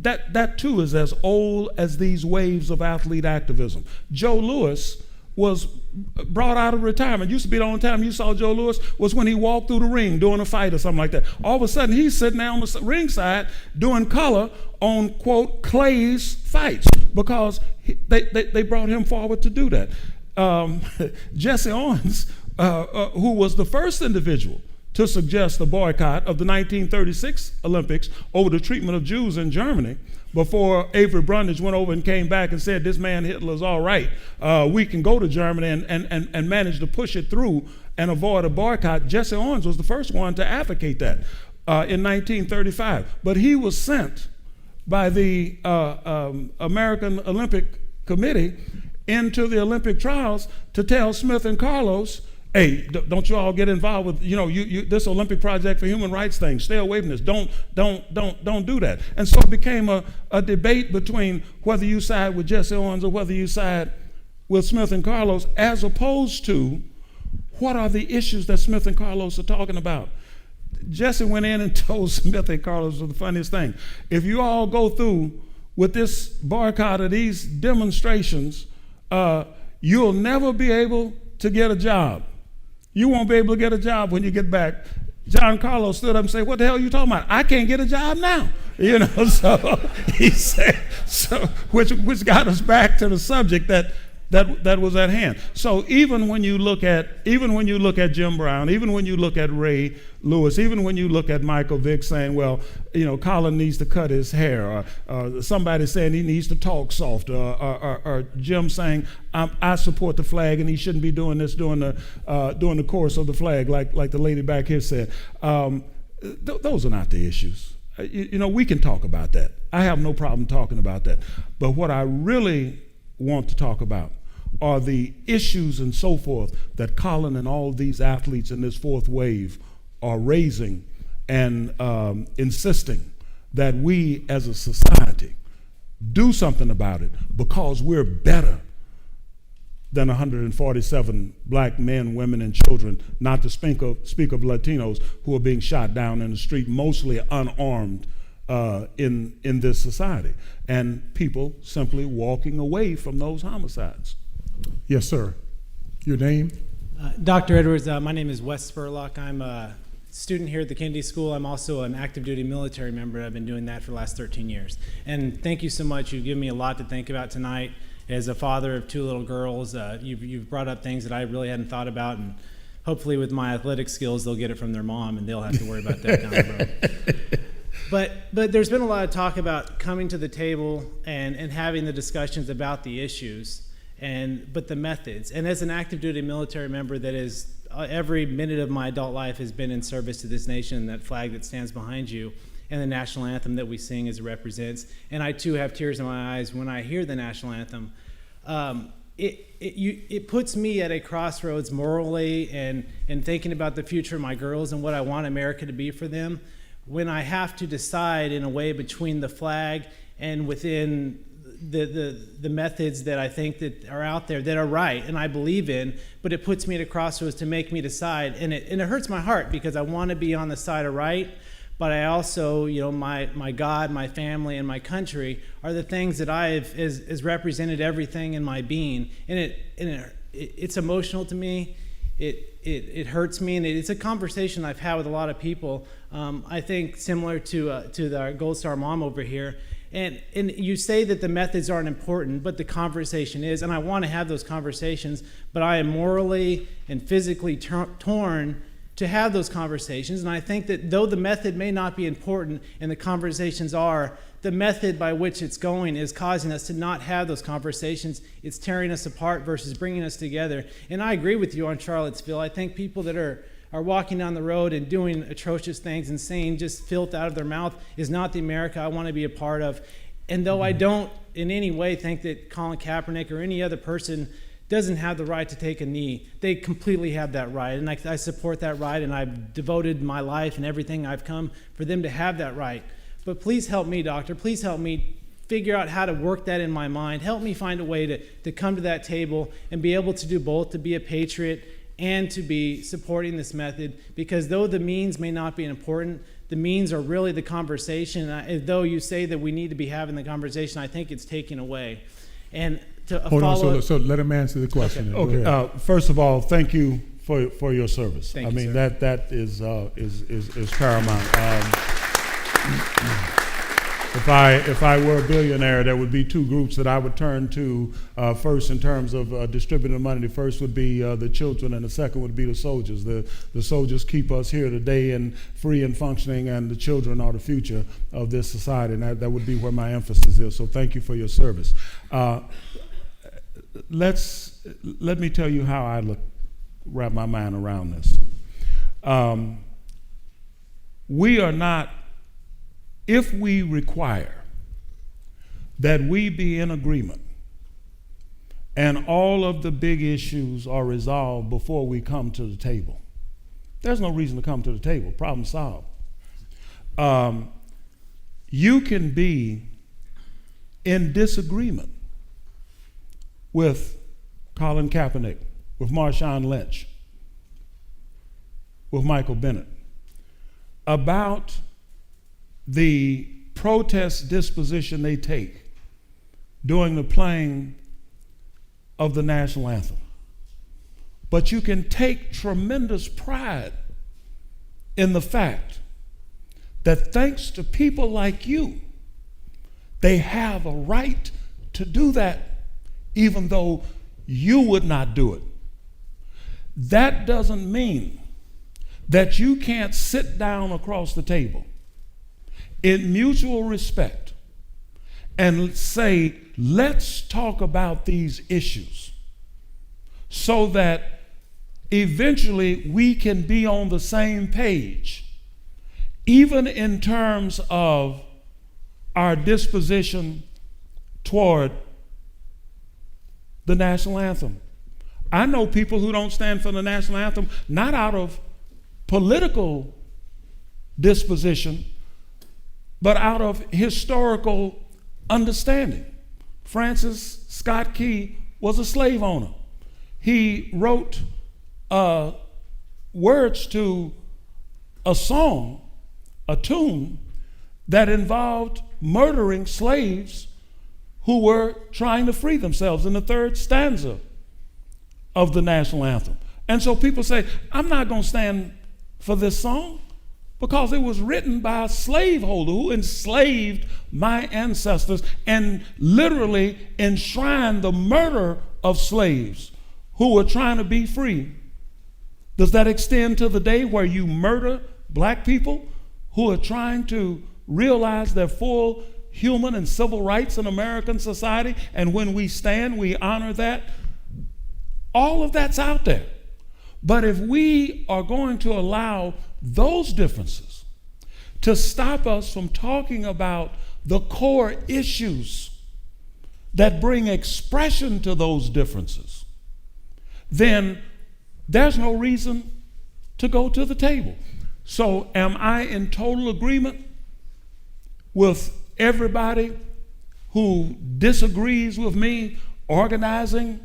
B: That too is as old as these waves of athlete activism. Joe Louis was brought out of retirement. Used to be the only time you saw Joe Louis was when he walked through the ring doing a fight or something like that. All of a sudden, he's sitting there on the ringside doing color on, quote, Clay's fights, because they brought him forward to do that. Jesse Owens, who was the first individual to suggest a boycott of the 1936 Olympics over the treatment of Jews in Germany, before Avery Brundage went over and came back and said, this man Hitler's all right, we can go to Germany and manage to push it through and avoid a boycott. Jesse Owens was the first one to advocate that in 1935. But he was sent by the American Olympic Committee into the Olympic trials to tell Smith and Carlos, hey, don't you all get involved with, this Olympic Project for Human Rights thing. Stay away from this. Don't do that. And so it became a debate between whether you side with Jesse Owens or whether you side with Smith and Carlos, as opposed to what are the issues that Smith and Carlos are talking about. Jesse went in and told Smith and Carlos the funniest thing. If you all go through with this boycott of these demonstrations, you'll never be able to get a job. You won't be able to get a job when you get back. John Carlos stood up and said, what the hell are you talking about? I can't get a job now. So he said, which got us back to the subject that was at hand. So even when you look at Jim Brown, even when you look at Ray Lewis, even when you look at Michael Vick saying, well, Colin needs to cut his hair, or somebody saying he needs to talk softer, or Jim saying, I support the flag and he shouldn't be doing this during the course of the flag, like the lady back here said. Those are not the issues. We can talk about that. I have no problem talking about that. But what I really want to talk about are the issues and so forth that Colin and all these athletes in this fourth wave are raising and insisting that we as a society do something about it, because we're better than 147 black men, women, and children, not to speak of Latinos who are being shot down in the street, mostly unarmed in this society, and people simply walking away from those homicides.
A: Yes, sir. Your name?
F: Dr. Edwards, my name is Wes Spurlock. I'm a student here at the Kennedy School. I'm also an active duty military member. I've been doing that for the last 13 years. And thank you so much. You've given me a lot to think about tonight. As a father of 2 little girls, you've brought up things that I really hadn't thought about, and hopefully with my athletic skills, they'll get it from their mom, and they'll have to worry about that down the road. But there's been a lot of talk about coming to the table and having the discussions about the issues, but the methods. And as an active duty military member that is every minute of my adult life has been in service to this nation, that flag that stands behind you, and the national anthem that we sing as it represents. And I too have tears in my eyes when I hear the national anthem. It puts me at a crossroads morally and thinking about the future of my girls and what I want America to be for them, when I have to decide in a way between the flag and within the methods that I think that are out there that are right and I believe in, but it puts me at a crossroads to make me decide. And it hurts my heart because I want to be on the side of right, but I also, my God, my family, and my country are the things that I've is represented everything in my being, and it's emotional to me. It hurts me, and it's a conversation I've had with a lot of people. I think similar to our Gold Star mom over here. And you say that the methods aren't important, but the conversation is, and I want to have those conversations, but I am morally and physically torn to have those conversations. And I think that though the method may not be important and the conversations are, the method by which it's going is causing us to not have those conversations. It's tearing us apart versus bringing us together. And I agree with you on Charlottesville. I think people that are walking down the road and doing atrocious things and saying just filth out of their mouth is not the America I want to be a part of. And though I don't in any way think that Colin Kaepernick or any other person doesn't have the right to take a knee, they completely have that right. And I support that right, and I've devoted my life and everything I've come for them to have that right. But please help me, doctor. Please help me figure out how to work that in my mind. Help me find a way to come to that table and be able to do both, to be a patriot and to be supporting this method, because though the means may not be important, the means are really the conversation. Though you say that we need to be having the conversation, I think it's taken away. And to
A: Hold
F: follow
A: on, so let him answer the question.
B: Okay. First of all, thank you for your service.
F: Thank you, sir.
B: that is paramount. If I were a billionaire, there would be 2 groups that I would turn to first in terms of distributing the money. The first would be the children, and the second would be the soldiers. The soldiers keep us here today and free and functioning, and the children are the future of this society, and that would be where my emphasis is. So thank you for your service. Let me tell you how I wrap my mind around this. We are not. If we require that we be in agreement and all of the big issues are resolved before we come to the table, there's no reason to come to the table. Problem solved. You can be in disagreement with Colin Kaepernick, with Marshawn Lynch, with Michael Bennett about the protest disposition they take during the playing of the national anthem. But you can take tremendous pride in the fact that thanks to people like you, they have a right to do that, even though you would not do it. That doesn't mean that you can't sit down across the table in mutual respect and say, let's talk about these issues so that eventually we can be on the same page, even in terms of our disposition toward the national anthem. I know people who don't stand for the national anthem, not out of political disposition, but out of historical understanding. Francis Scott Key was a slave owner.
G: he wrote words to a song, a tune, that involved murdering slaves who were trying to free themselves in the third stanza of the national anthem. And so people say, I'm not going to stand for this song because it was written by a slaveholder who enslaved my ancestors and literally enshrined the murder of slaves who were trying to be free. Does that extend to the day where you murder black people who are trying to realize their full human and civil rights in American society? And when we stand, we honor that. All of that's out there. But if we are going to allow those differences to stop us from talking about the core issues that bring expression to those differences, then there's no reason to go to the table. So am I in total agreement with everybody who disagrees with me organizing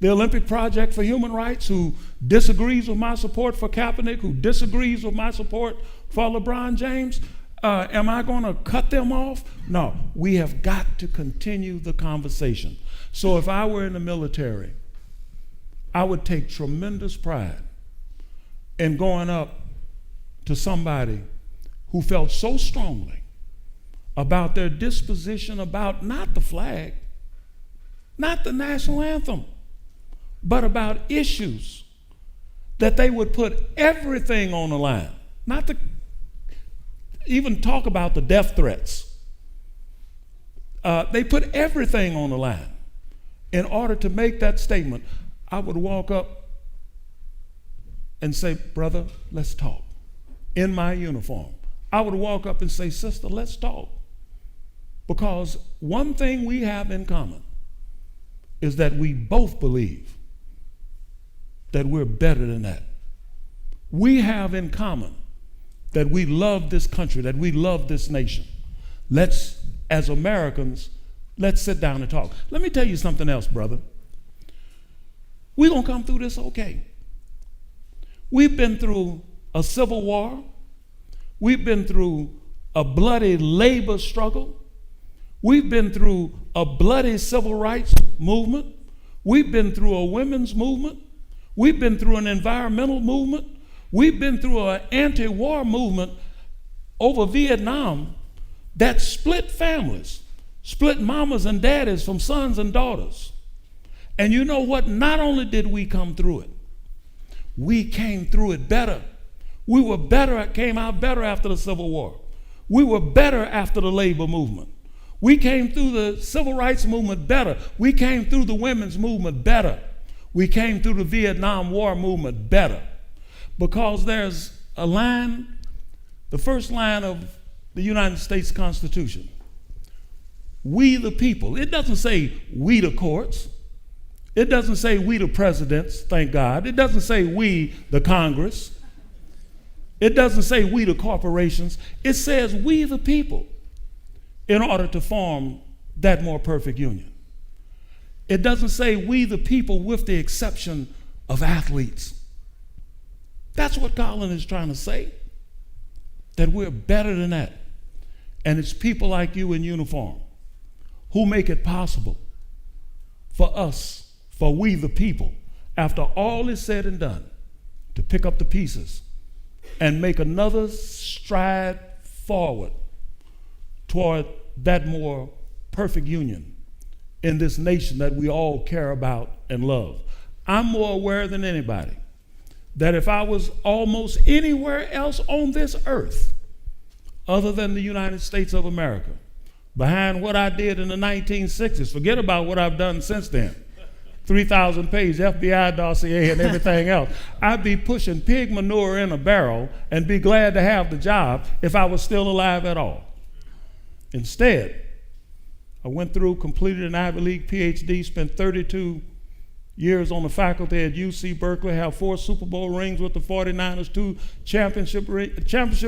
G: the Olympic Project for Human Rights, who disagrees with my support for Kaepernick, who disagrees with my support for LeBron James? Am I going to cut them off? No, we have got to continue the conversation. So if I were in the military, I would take tremendous pride in going up to somebody who felt so strongly about their disposition about not the flag, not the national anthem, but about issues, that they would put everything on the line, not to even talk about the death threats. They put everything on the line in order to make that statement. I would walk up and say, brother, let's talk. In my uniform. I would walk up and say, sister, let's talk. Because one thing we have in common is that we both believe that we're better than that. We have in common that we love this country, that we love this nation. Let's, as Americans, let's sit down and talk. Let me tell you something else, brother. We're going to come through this okay. We've been through a civil war. We've been through a bloody labor struggle. We've been through a bloody civil rights movement. We've been through a women's movement. We've been through an environmental movement. We've been through an anti-war movement over Vietnam that split families, split mamas and daddies from sons and daughters. And you know what? Not only did we come through it, we came through it better. We were better, came out better after the Civil War. We were better after the labor movement. We came through the civil rights movement better. We came through the women's movement better. We came through the Vietnam War movement better. Because there's a line, the first line of the United States Constitution. We the people. It doesn't say we the courts. It doesn't say we the presidents, thank God. It doesn't say we the Congress. It doesn't say we the corporations. It says we the people in order to form that more perfect union. It doesn't say we the people with the exception of athletes. That's what Colin is trying to say, that we're better than that. And it's people like you in uniform who make it possible for us, for we the people, after all is said and done, to pick up the pieces and make another stride forward toward that more perfect union in this nation that we all care about and love. I'm more aware than anybody that if I was almost anywhere else on this earth other than the United States of America, behind what I did in the 1960s, forget about what I've done since then, 3,000 page FBI dossier and everything else, I'd be pushing pig manure in a barrel and be glad to have the job if I was still alive at all. Instead, I went through, completed an Ivy League PhD, spent 32 years on the faculty at UC Berkeley, have 4 Super Bowl rings with the 49ers, 2 championship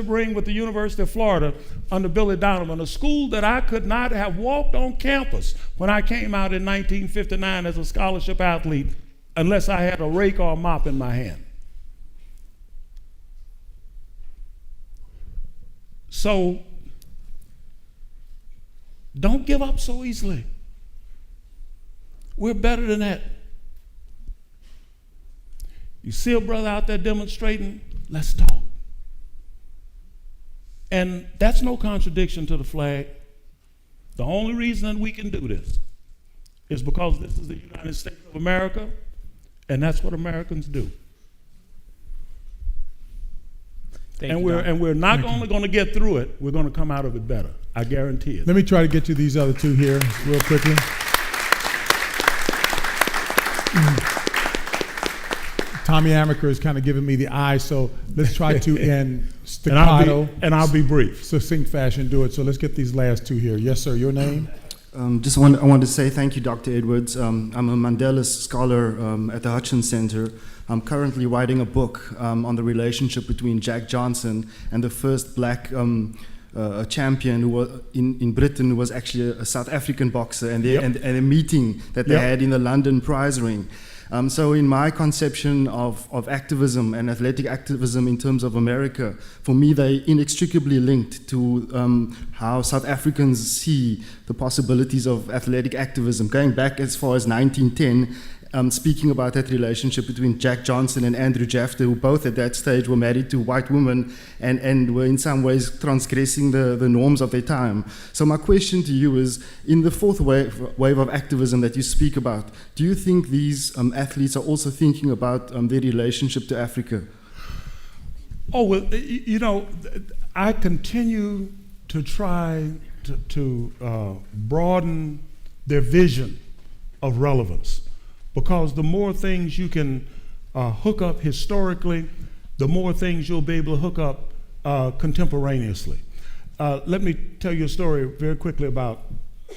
G: ring with the University of Florida under Billy Donovan, a school that I could not have walked on campus when I came out in 1959 as a scholarship athlete unless I had a rake or a mop in my hand. So don't give up so easily. We're better than that. You see a brother out there demonstrating, let's talk. And that's no contradiction to the flag. The only reason that we can do this is because this is the United States of America, and that's what Americans do. And we're not only going to get through it, we're going to come out of it better. I guarantee it.
A: Let me try to get to these other two here real quickly. Tommy Amaker is kind of giving me the eye, so let's try to in staccato
G: and I'll be brief.
A: Succinct fashion do it. So let's get these last two here. Yes, sir. Your name?
H: I want to say thank you, Dr. Edwards. I'm a Mandela scholar at the Hutchins Center. I'm currently writing a book on the relationship between Jack Johnson and the first black champion who was in Britain, who was actually a South African boxer, and a meeting that they had in the London prize ring. So in my conception of activism and athletic activism in terms of America, for me they're inextricably linked to how South Africans see the possibilities of athletic activism. Going back as far as 1910, speaking about that relationship between Jack Johnson and Andrew Jafter, who both at that stage were married to white women and were in some ways transgressing the norms of their time. So my question to you is, in the fourth wave of activism that you speak about, do you think these athletes are also thinking about their relationship to Africa?
G: Oh, well, you know, I continue to try to broaden their vision of relevance. Because the more things you can hook up historically, the more things you'll be able to hook up contemporaneously. Let me tell you a story very quickly about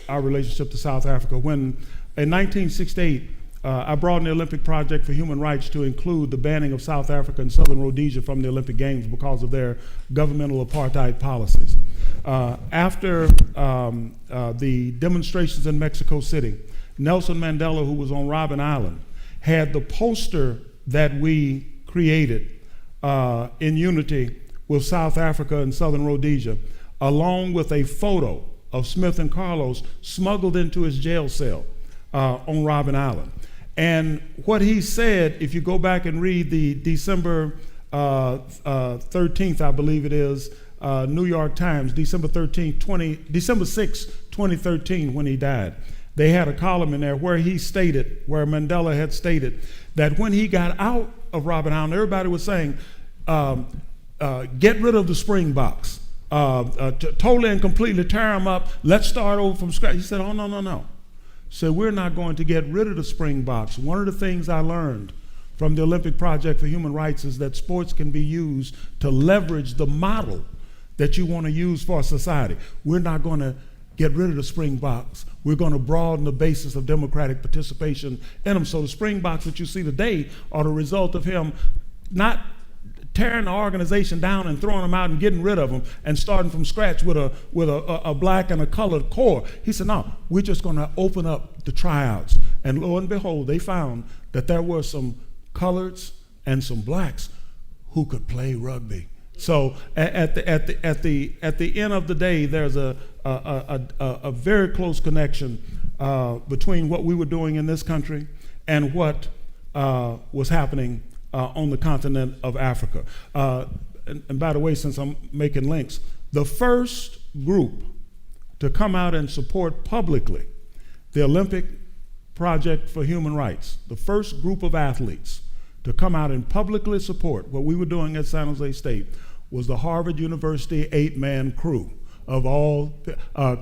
G: our relationship to South Africa. When in 1968, I brought in the Olympic Project for Human Rights to include the banning of South Africa and Southern Rhodesia from the Olympic Games because of their governmental apartheid policies. After the demonstrations in Mexico City, Nelson Mandela, who was on Robben Island, had the poster that we created in unity with South Africa and Southern Rhodesia, along with a photo of Smith and Carlos smuggled into his jail cell on Robben Island. And what he said, if you go back and read the December 13th, I believe it is, New York Times, December 6, 2013, when he died, they had a column in there where Mandela had stated that when he got out of Robben Island, everybody was saying, get rid of the Springboks, totally and completely tear them up, let's start over from scratch. He said, oh, no. So we're not going to get rid of the Springboks. One of the things I learned from the Olympic Project for Human Rights is that sports can be used to leverage the model that you want to use for society. We're not going to get rid of the Springboks. We're going to broaden the basis of democratic participation in them. So the Springboks that you see today are the result of him not tearing the organization down and throwing them out and getting rid of them and starting from scratch with a black and a colored core. He said, no, we're just going to open up the tryouts. And lo and behold, they found that there were some coloreds and some blacks who could play rugby. So at the end of the day, there's a very close connection between what we were doing in this country and what was happening on the continent of Africa. And by the way, since I'm making links, the first group to come out and support publicly the Olympic Project for Human Rights, the first group of athletes to come out and publicly support what we were doing at San Jose State was the Harvard University 8-man crew of all,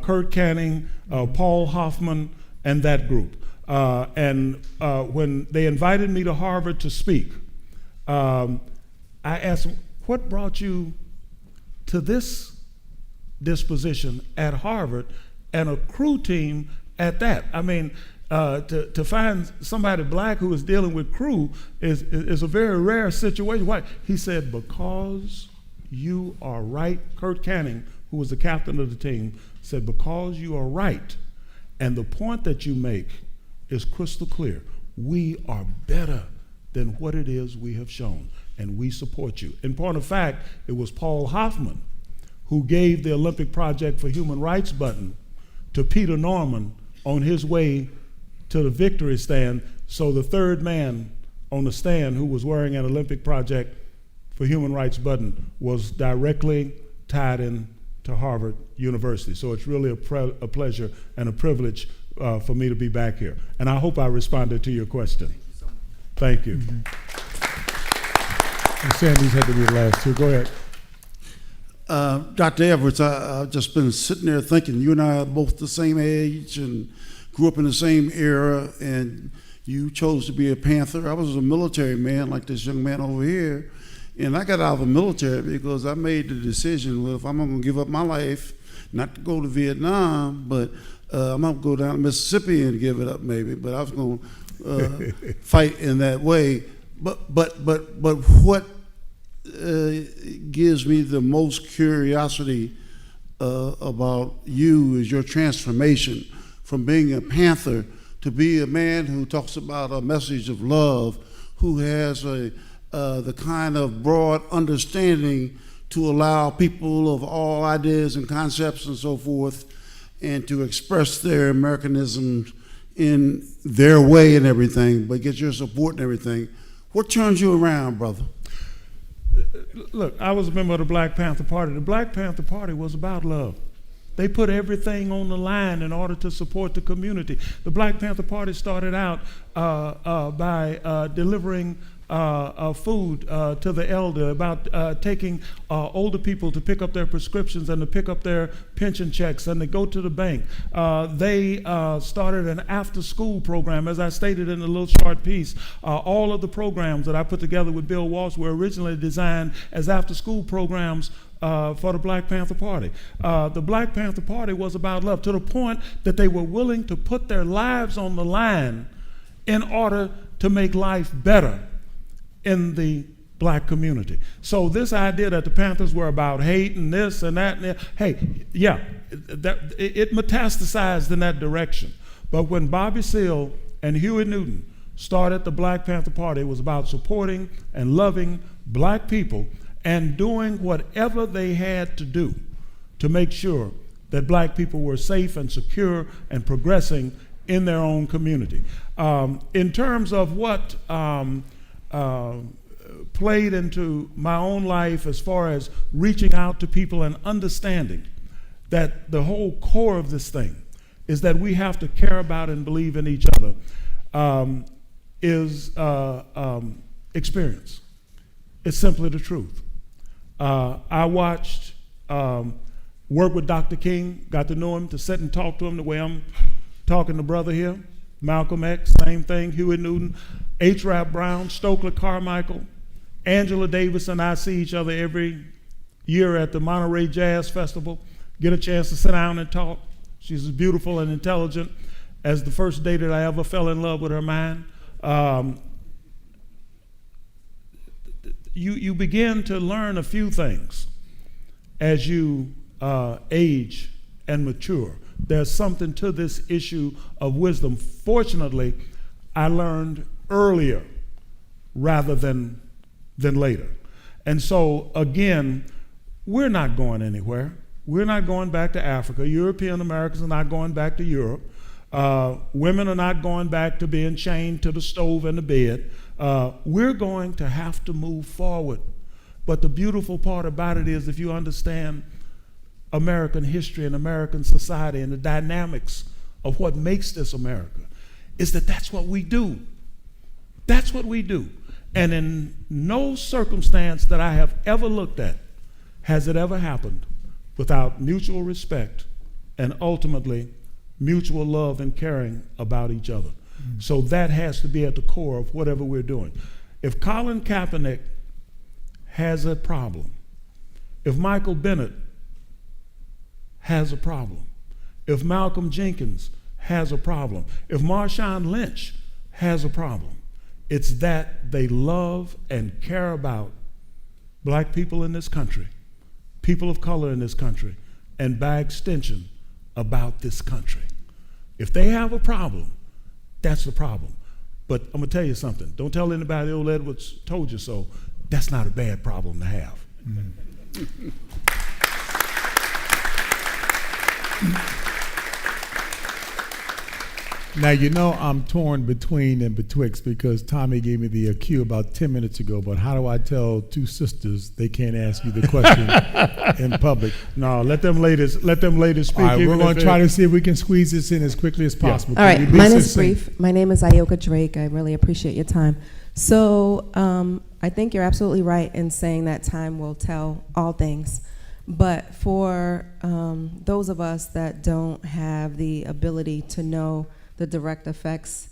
G: Kurt Canning, Paul Hoffman, and that group. And when they invited me to Harvard to speak, I asked them, what brought you to this disposition at Harvard and a crew team at that? I mean, to find somebody black who is dealing with crew is a very rare situation. Why? He said, because you are right. Kurt Canning, who was the captain of the team, said, because you are right, and the point that you make is crystal clear. we are better than what it is we have shown, and we support you. In point of fact, it was Paul Hoffman who gave the Olympic Project for Human Rights button to Peter Norman on his way to the victory stand, so the third man on the stand who was wearing an Olympic Project for Human Rights button was directly tied in to Harvard University. So it's really a pleasure and a privilege for me to be back here. And I hope I responded to your question. Thank you.
A: And Sandy's had to be the last two. Go ahead.
I: Dr. Edwards, I've just been sitting there thinking, you and I are both the same age and grew up in the same era, and you chose to be a Panther. I was a military man like this young man over here, and I got out of the military because I made the decision, well, if I'm going to give up my life, not to go to Vietnam, but I'm going to go down to Mississippi and give it up maybe, but I was going to fight in that way. But what gives me the most curiosity about you is your transformation from being a Panther to be a man who talks about a message of love, who has the kind of broad understanding to allow people of all ideas and concepts and so forth, and to express their Americanism in their way and everything, but get your support and everything. What turns you around, brother?
G: Look, I was a member of the Black Panther Party. The Black Panther Party was about love. They put everything on the line in order to support the community. The Black Panther Party started out by delivering food to the elder, about taking older people to pick up their prescriptions and to pick up their pension checks and to go to the bank. They started an after-school program. As I stated in a little short piece, all of the programs that I put together with Bill Walsh were originally designed as after-school programs for the Black Panther Party. The Black Panther Party was about love, to the point that they were willing to put their lives on the line in order to make life better in the black community. So this idea that the Panthers were about hate and this and that, and hey, yeah, it metastasized in that direction. But when Bobby Seale and Huey Newton started the Black Panther Party, it was about supporting and loving black people and doing whatever they had to do to make sure that black people were safe and secure and progressing in their own community. In terms of what played into my own life as far as reaching out to people and understanding that the whole core of this thing is that we have to care about and believe in each other, is experience. It's simply the truth. I watched work with Dr. King, got to know him, to sit and talk to him the way I'm talking to brother here. Malcolm X, same thing, Huey Newton, H. Rap Brown, Stokely Carmichael, Angela Davis and I see each other every year at the Monterey Jazz Festival, get a chance to sit down and talk. She's as beautiful and intelligent as the first day that I ever fell in love with her mind. You begin to learn a few things as you age and mature. There's something to this issue of wisdom. Fortunately, I learned earlier rather than later. And so, again, we're not going anywhere. We're not going back to Africa. European Americans are not going back to Europe. Women are not going back to being chained to the stove and the bed. We're going to have to move forward. But the beautiful part about it is, if you understand American history and American society and the dynamics of what makes this America, is that that's what we do. That's what we do. And in no circumstance that I have ever looked at has it ever happened without mutual respect and ultimately mutual love and caring about each other. Mm-hmm. So that has to be at the core of whatever we're doing. If Colin Kaepernick has a problem, if Michael Bennett has a problem, if Malcolm Jenkins has a problem, if Marshawn Lynch has a problem, it's that they love and care about black people in this country, people of color in this country, and by extension, about this country. If they have a problem, that's the problem. But I'm gonna tell you something. Don't tell anybody old Edwards told you so. That's not a bad problem to have.
A: Now, you know I'm torn between and betwixt because Tommy gave me the cue about 10 minutes ago, but how do I tell two sisters they can't ask you the question in public?
G: No, let them ladies speak.
A: All right, we're going to try to see if we can squeeze this in as quickly as possible.
J: All
A: Can
J: right,
A: you be
J: mine is
A: succinct?
J: brief. My name is Ayoka Drake. I really appreciate your time. So I think you're absolutely right in saying that time will tell all things. But for those of us that don't have the ability to know the direct effects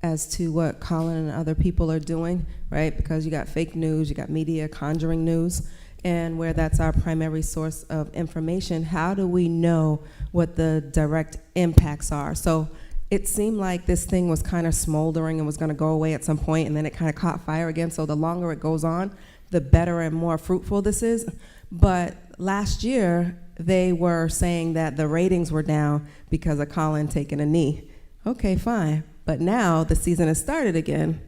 J: as to what Colin and other people are doing, right? Because you got fake news, you got media conjuring news, and where that's our primary source of information, how do we know what the direct impacts are? So it seemed like this thing was kind of smoldering and was going to go away at some point, and then it kind of caught fire again. So the longer it goes on, the better and more fruitful this is. But last year, they were saying that the ratings were down because of Colin taking a knee. Okay, fine. But now the season has started again,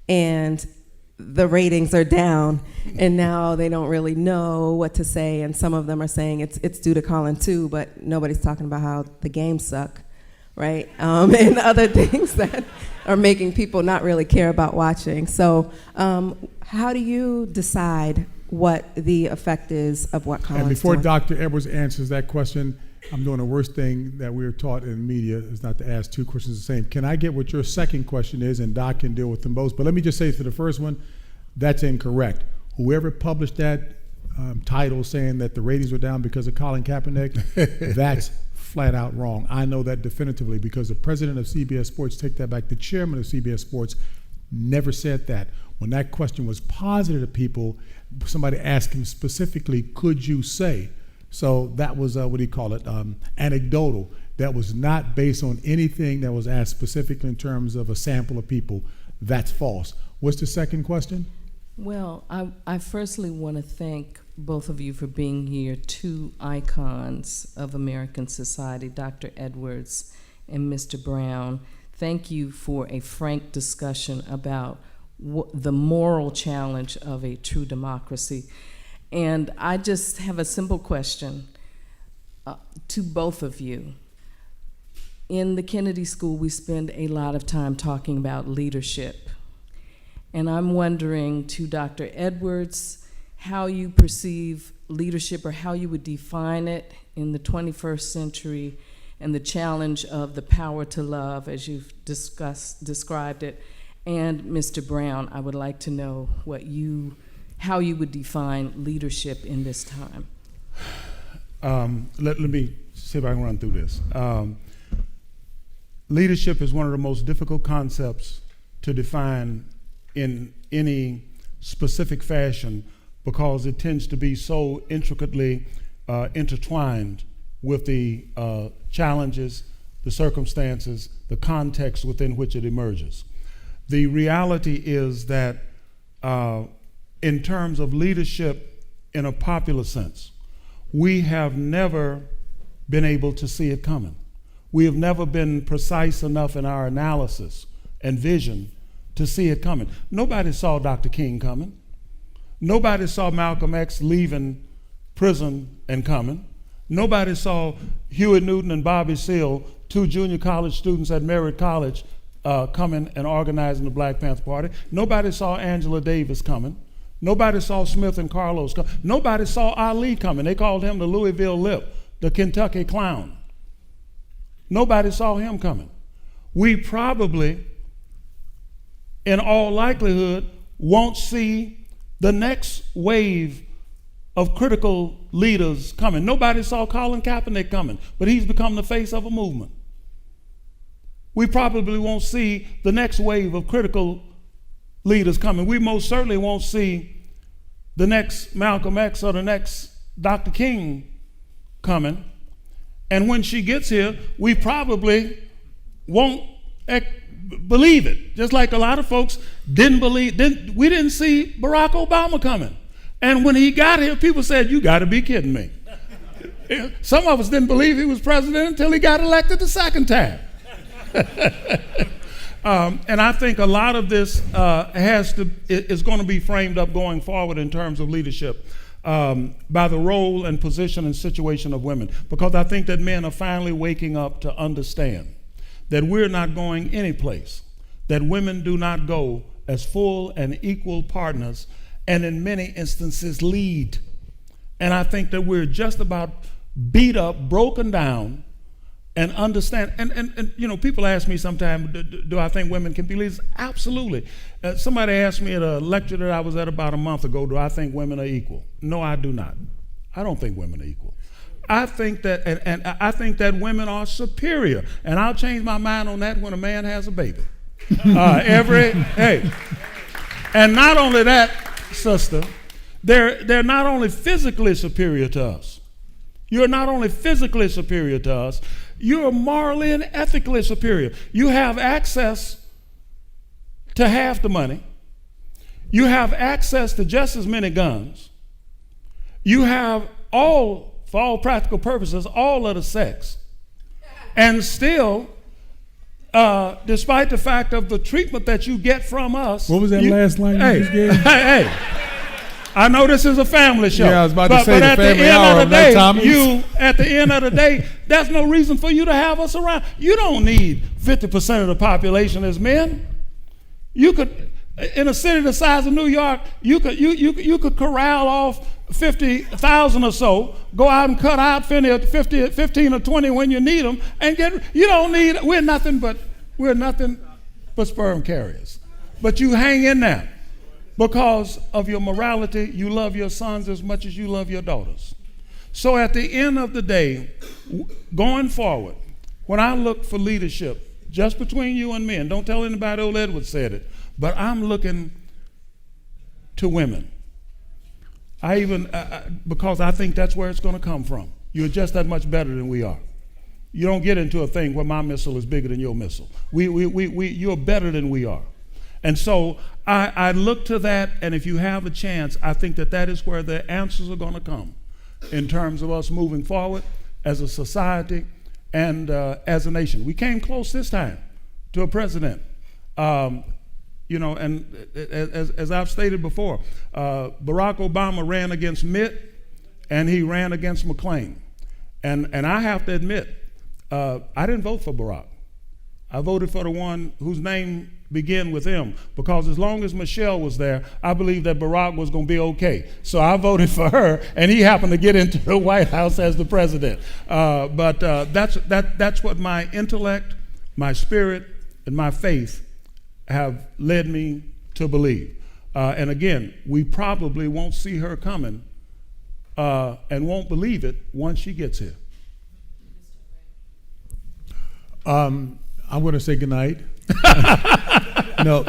J: and the ratings are down, and now they don't really know what to say, and some of them are saying it's due to Colin too, but nobody's talking about how the games suck, right? And other things that are making people not really care about watching. So how do you decide what the effect is of what Colin's
A: And before
J: doing?
A: Dr. Edwards answers that question, I'm doing the worst thing that we're taught in media is not to ask two questions the same. Can I get what your second question is, and Doc can deal with them both? But let me just say for the first one, that's incorrect. Whoever published that title saying that the ratings were down because of Colin Kaepernick, that's flat out wrong. I know that definitively because the president of CBS Sports, take that back, the chairman of CBS Sports never said that. When that question was posited to people, somebody asked him specifically, could you say? So that was, what do you call it, anecdotal. That was not based on anything that was asked specifically in terms of a sample of people. That's false. What's the second question?
K: Well, I firstly want to thank both of you for being here, two icons of American society, Dr. Edwards and Mr. Brown. Thank you for a frank discussion about the moral challenge of a true democracy. And I just have a simple question to both of you. In the Kennedy School, we spend a lot of time talking about leadership. And I'm wondering to Dr. Edwards how you perceive leadership or how you would define it in the 21st century and the challenge of the power to love as you've described it. And Mr. Brown, I would like to know how you would define leadership in this time.
G: Let me see if I can run through this. Leadership is one of the most difficult concepts to define in any specific fashion because it tends to be so intricately intertwined with the challenges, the circumstances, the context within which it emerges. The reality is that in terms of leadership in a popular sense, we have never been able to see it coming. We have never been precise enough in our analysis and vision to see it coming. Nobody saw Dr. King coming. Nobody saw Malcolm X leaving prison and coming. Nobody saw Huey Newton and Bobby Seale, two junior college students at Merritt College, coming and organizing the Black Panther Party. Nobody saw Angela Davis coming. Nobody saw Smith and Carlos coming. Nobody saw Ali coming. They called him the Louisville Lip, the Kentucky Clown. Nobody saw him coming. We probably, in all likelihood, won't see the next wave of critical leaders coming. Nobody saw Colin Kaepernick coming, but he's become the face of a movement. We probably won't see the next wave of critical leaders coming. We most certainly won't see the next Malcolm X or the next Dr. King coming. And when she gets here, we probably won't believe it. Just like a lot of folks we didn't see Barack Obama coming. And when he got here, people said, you gotta be kidding me. Some of us didn't believe he was president until he got elected the second time. And I think a lot of this is going to be framed up going forward in terms of leadership by the role and position and situation of women, because I think that men are finally waking up to understand that we're not going any place, that women do not go as full and equal partners, and in many instances lead. And I think that we're just about beat up, broken down, and understand. And you know, people ask me sometimes, do I think women can be leaders? Absolutely. Somebody asked me at a lecture that I was at about a month ago, do I think women are equal? No, I do not. I don't think women are equal. I think that, and I think that women are superior. And I'll change my mind on that when a man has a baby. Hey. And not only that, sister, they're not only physically superior to us. You're not only physically superior to us, you're morally and ethically superior. You have access to half the money. You have access to just as many guns. You have all, for all practical purposes, all of the sex. And still, despite the fact of the treatment that you get from us.
A: What was that last line you just gave?
G: Hey. I know this is a family show.
A: Yeah, I was about to say the family hour of Matt Thomas.
G: At the end of the day, there's no reason for you to have us around. You don't need 50% of the population as men. You could, in a city the size of New York, you could corral off 50,000 or so, go out and cut out 15 or 20 when you need them, and we're nothing but sperm carriers. But you hang in there. Because of your morality, you love your sons as much as you love your daughters. So at the end of the day, going forward, when I look for leadership, just between you and me, and don't tell anybody old Edward said it, but I'm looking to women. Because I think that's where it's going to come from. You're just that much better than we are. You don't get into a thing where my missile is bigger than your missile. You're better than we are. And so I look to that, and if you have a chance, I think that is where the answers are going to come in terms of us moving forward as a society and as a nation. We came close this time to a president. And as I've stated before, Barack Obama ran against Mitt, and he ran against McClain. And I have to admit, I didn't vote for Barack. I voted for the one whose name began with M, because as long as Michelle was there, I believed that Barack was going to be okay. So I voted for her, and he happened to get into the White House as the president. But that's what my intellect, my spirit, and my faith have led me to believe. And again, we probably won't see her coming and won't believe it once she gets here.
A: I'm going to say goodnight. No,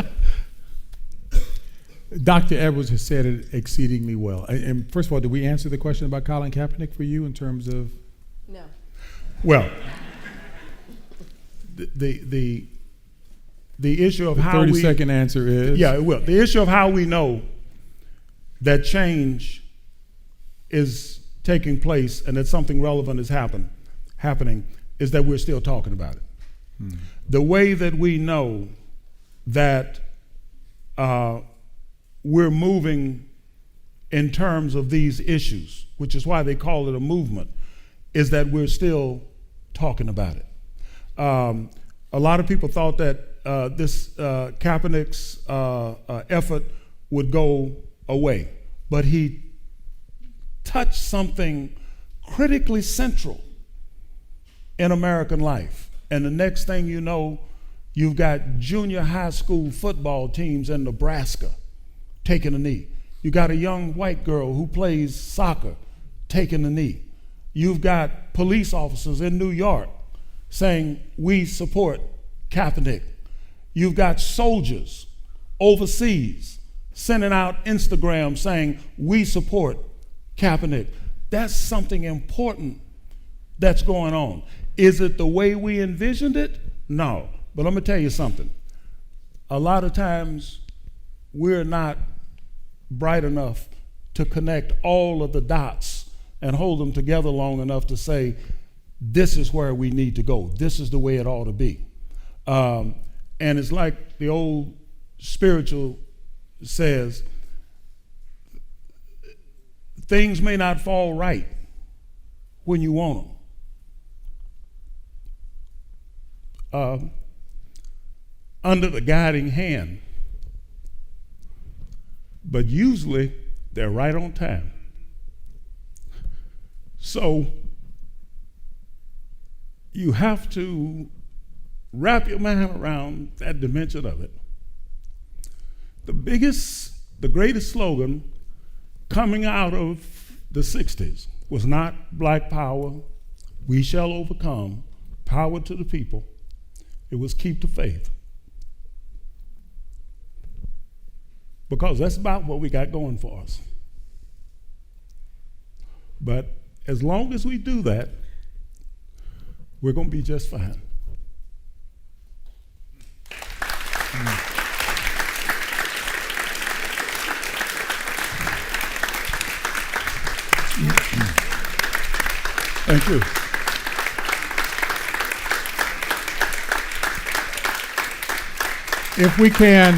A: Dr. Edwards has said it exceedingly well. And first of all, did we answer the question about Colin Kaepernick for you in terms of?
J: No.
G: Well, the issue of how
A: 30-second answer is?
G: Yeah, it will. The issue of how we know that change is taking place and that something relevant is happening is that we're still talking about it. The way that we know that we're moving in terms of these issues, which is why they call it a movement, is that we're still talking about it. A lot of people thought that this Kaepernick's effort would go away, but he touched something critically central in American life. And the next thing you know, you've got junior high school football teams in Nebraska taking a knee. You got a young white girl who plays soccer taking a knee. You've got police officers in New York saying, we support Kaepernick. You've got soldiers overseas sending out Instagram saying, we support Kaepernick. That's something important that's going on. Is it the way we envisioned it? No. But I'm going to tell you something. A lot of times we're not bright enough to connect all of the dots and hold them together long enough to say, this is where we need to go. This is the way it ought to be. And it's like the old spiritual says, things may not fall right when you want them. Under the guiding hand. But usually they're right on time. So you have to wrap your mind around that dimension of it. The greatest slogan coming out of the 60s was not Black Power, we shall overcome, power to the people. It was keep the faith. Because that's about what we got going for us. But as long as we do that, we're going to be just fine.
A: Thank you. If we can,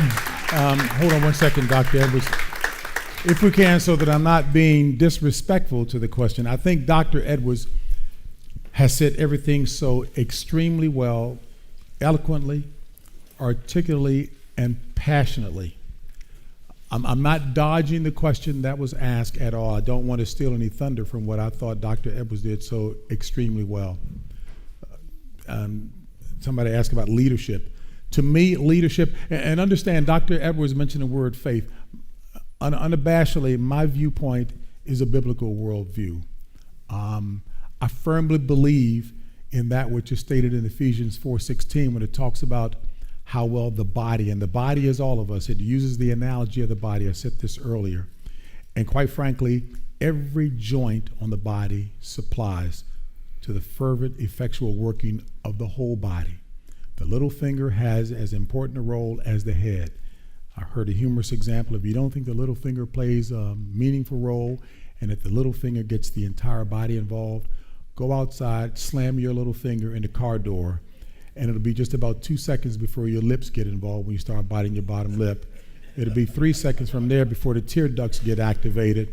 A: hold on one second, Dr. Edwards. If we can, so that I'm not being disrespectful to the question, I think Dr. Edwards has said everything so extremely well, eloquently, articulately, and passionately. I'm not dodging the question that was asked at all. I don't want to steal any thunder from what I thought Dr. Edwards did so extremely well. Somebody asked about leadership. To me, leadership, and understand Dr. Edwards mentioned the word faith. Unabashedly, my viewpoint is a biblical worldview. I firmly believe in that which is stated in Ephesians 4:16 when it talks about how well the body, and the body is all of us. It uses the analogy of the body. I said this earlier. And quite frankly, every joint on the body supplies to the fervent, effectual working of the whole body. The little finger has as important a role as the head. I heard a humorous example. If you don't think the little finger plays a meaningful role, and if the little finger gets the entire body involved, go outside, slam your little finger in the car door, and it'll be just about 2 seconds before your lips get involved when you start biting your bottom lip. It'll be 3 seconds from there before the tear ducts get activated,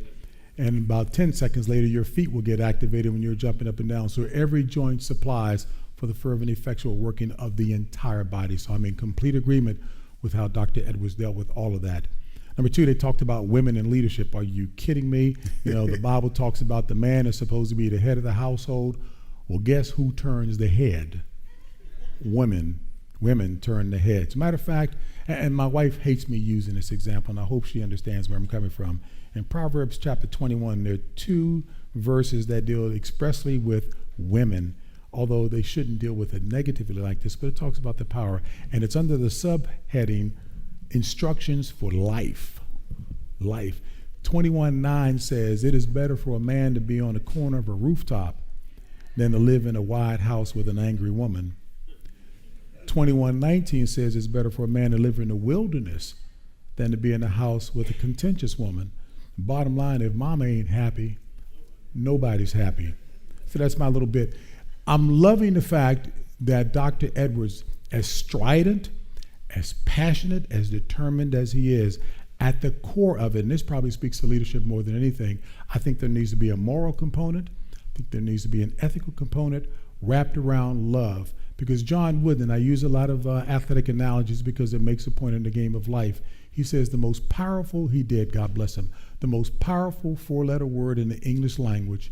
A: and about 10 seconds later, your feet will get activated when you're jumping up and down. So every joint supplies for the fervent, effectual working of the entire body. So I'm in complete agreement with how Dr. Edwards dealt with all of that. Number two, they talked about women in leadership. Are you kidding me? You know, the Bible talks about the man is supposed to be the head of the household. Well, guess who turns the head? Women. Women turn the head. As a matter of fact, and my wife hates me using this example, and I hope she understands where I'm coming from. In Proverbs chapter 21, there are 2 verses that deal expressly with women, although they shouldn't deal with it negatively like this, but it talks about the power. And it's under the subheading, Instructions for Life. Life. 21:9 says, it is better for a man to be on the corner of a rooftop than to live in a wide house with an angry woman. 21:19 says it's better for a man to live in the wilderness than to be in a house with a contentious woman. Bottom line, if mama ain't happy, nobody's happy. So that's my little bit. I'm loving the fact that Dr. Edwards, as strident, as passionate, as determined as he is, at the core of it, and this probably speaks to leadership more than anything, I think there needs to be a moral component. I think there needs to be an ethical component wrapped around love. Because John Wooden, I use a lot of athletic analogies because it makes a point in the game of life. He says the most powerful, he did, God bless him, the most powerful 4-letter word in the English language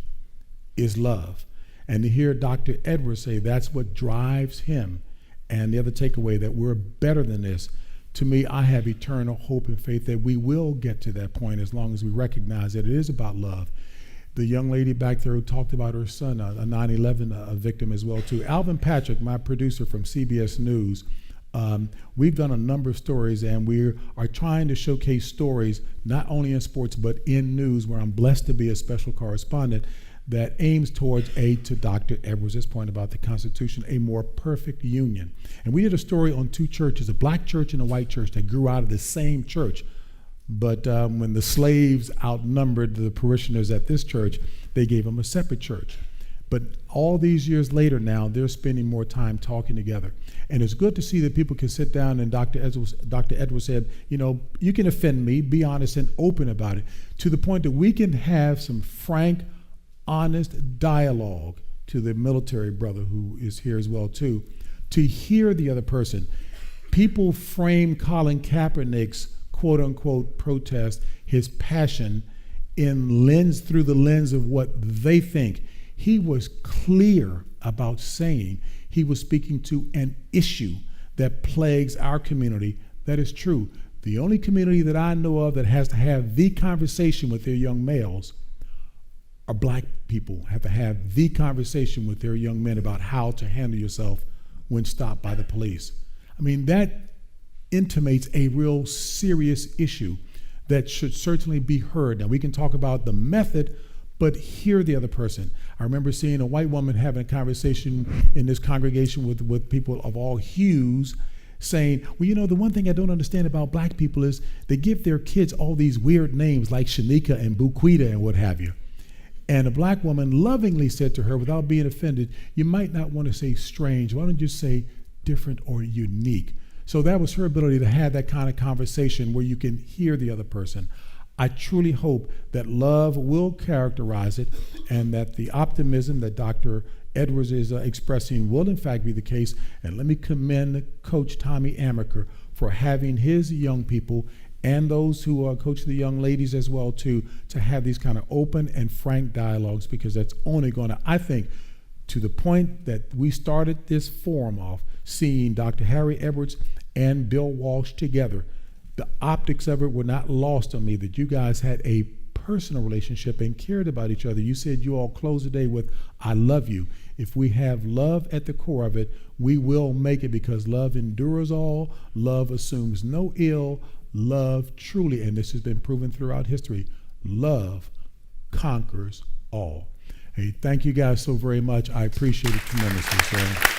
A: is love. And to hear Dr. Edwards say that's what drives him, and the other takeaway that we're better than this, to me, I have eternal hope and faith that we will get to that point as long as we recognize that it is about love. The young lady back there who talked about her son, a 9/11 victim as well too. Alvin Patrick, my producer from CBS News, we've done a number of stories, and we are trying to showcase stories not only in sports but in news, where I'm blessed to be a special correspondent that aims towards aid to Dr. Edwards' point about the Constitution, a more perfect union. And we did a story on 2 churches, a black church and a white church that grew out of the same church. But when the slaves outnumbered the parishioners at this church, they gave them a separate church. But all these years later now, they're spending more time talking together. And it's good to see that people can sit down, and Dr. Edwards said, you know, you can offend me, be honest and open about it, to the point that we can have some frank, honest dialogue, to the military brother who is here as well too, to hear the other person. People frame Colin Kaepernick's quote unquote protest, his passion, through the lens of what they think. He was clear about saying he was speaking to an issue that plagues our community. That is true. The only community that I know of that has to have the conversation with their young males are black people, have to have the conversation with their young men about how to handle yourself when stopped by the police. I mean, that intimates a real serious issue that should certainly be heard. Now, we can talk about the method, but hear the other person. I remember seeing a white woman having a conversation in this congregation with people of all hues, saying, well, you know, the one thing I don't understand about black people is they give their kids all these weird names like Shanika and Buquita and what have you. And a black woman lovingly said to her, without being offended, you might not want to say strange. Why don't you say different or unique? So that was her ability to have that kind of conversation where you can hear the other person. I truly hope that love will characterize it, and that the optimism that Dr. Edwards is expressing will in fact be the case. And let me commend Coach Tommy Amaker for having his young people and those who coach the young ladies as well too, to have these kind of open and frank dialogues, because that's only going to, I think, to the point that we started this forum off, seeing Dr. Harry Edwards and Bill Walsh together. The optics of it were not lost on me, that you guys had a personal relationship and cared about each other. You said you all closed the day with, I love you. If we have love at the core of it, we will make it, because love endures all, love assumes no ill, love truly, and this has been proven throughout history, love conquers all. Hey, thank you guys so very much. I appreciate it tremendously, sir.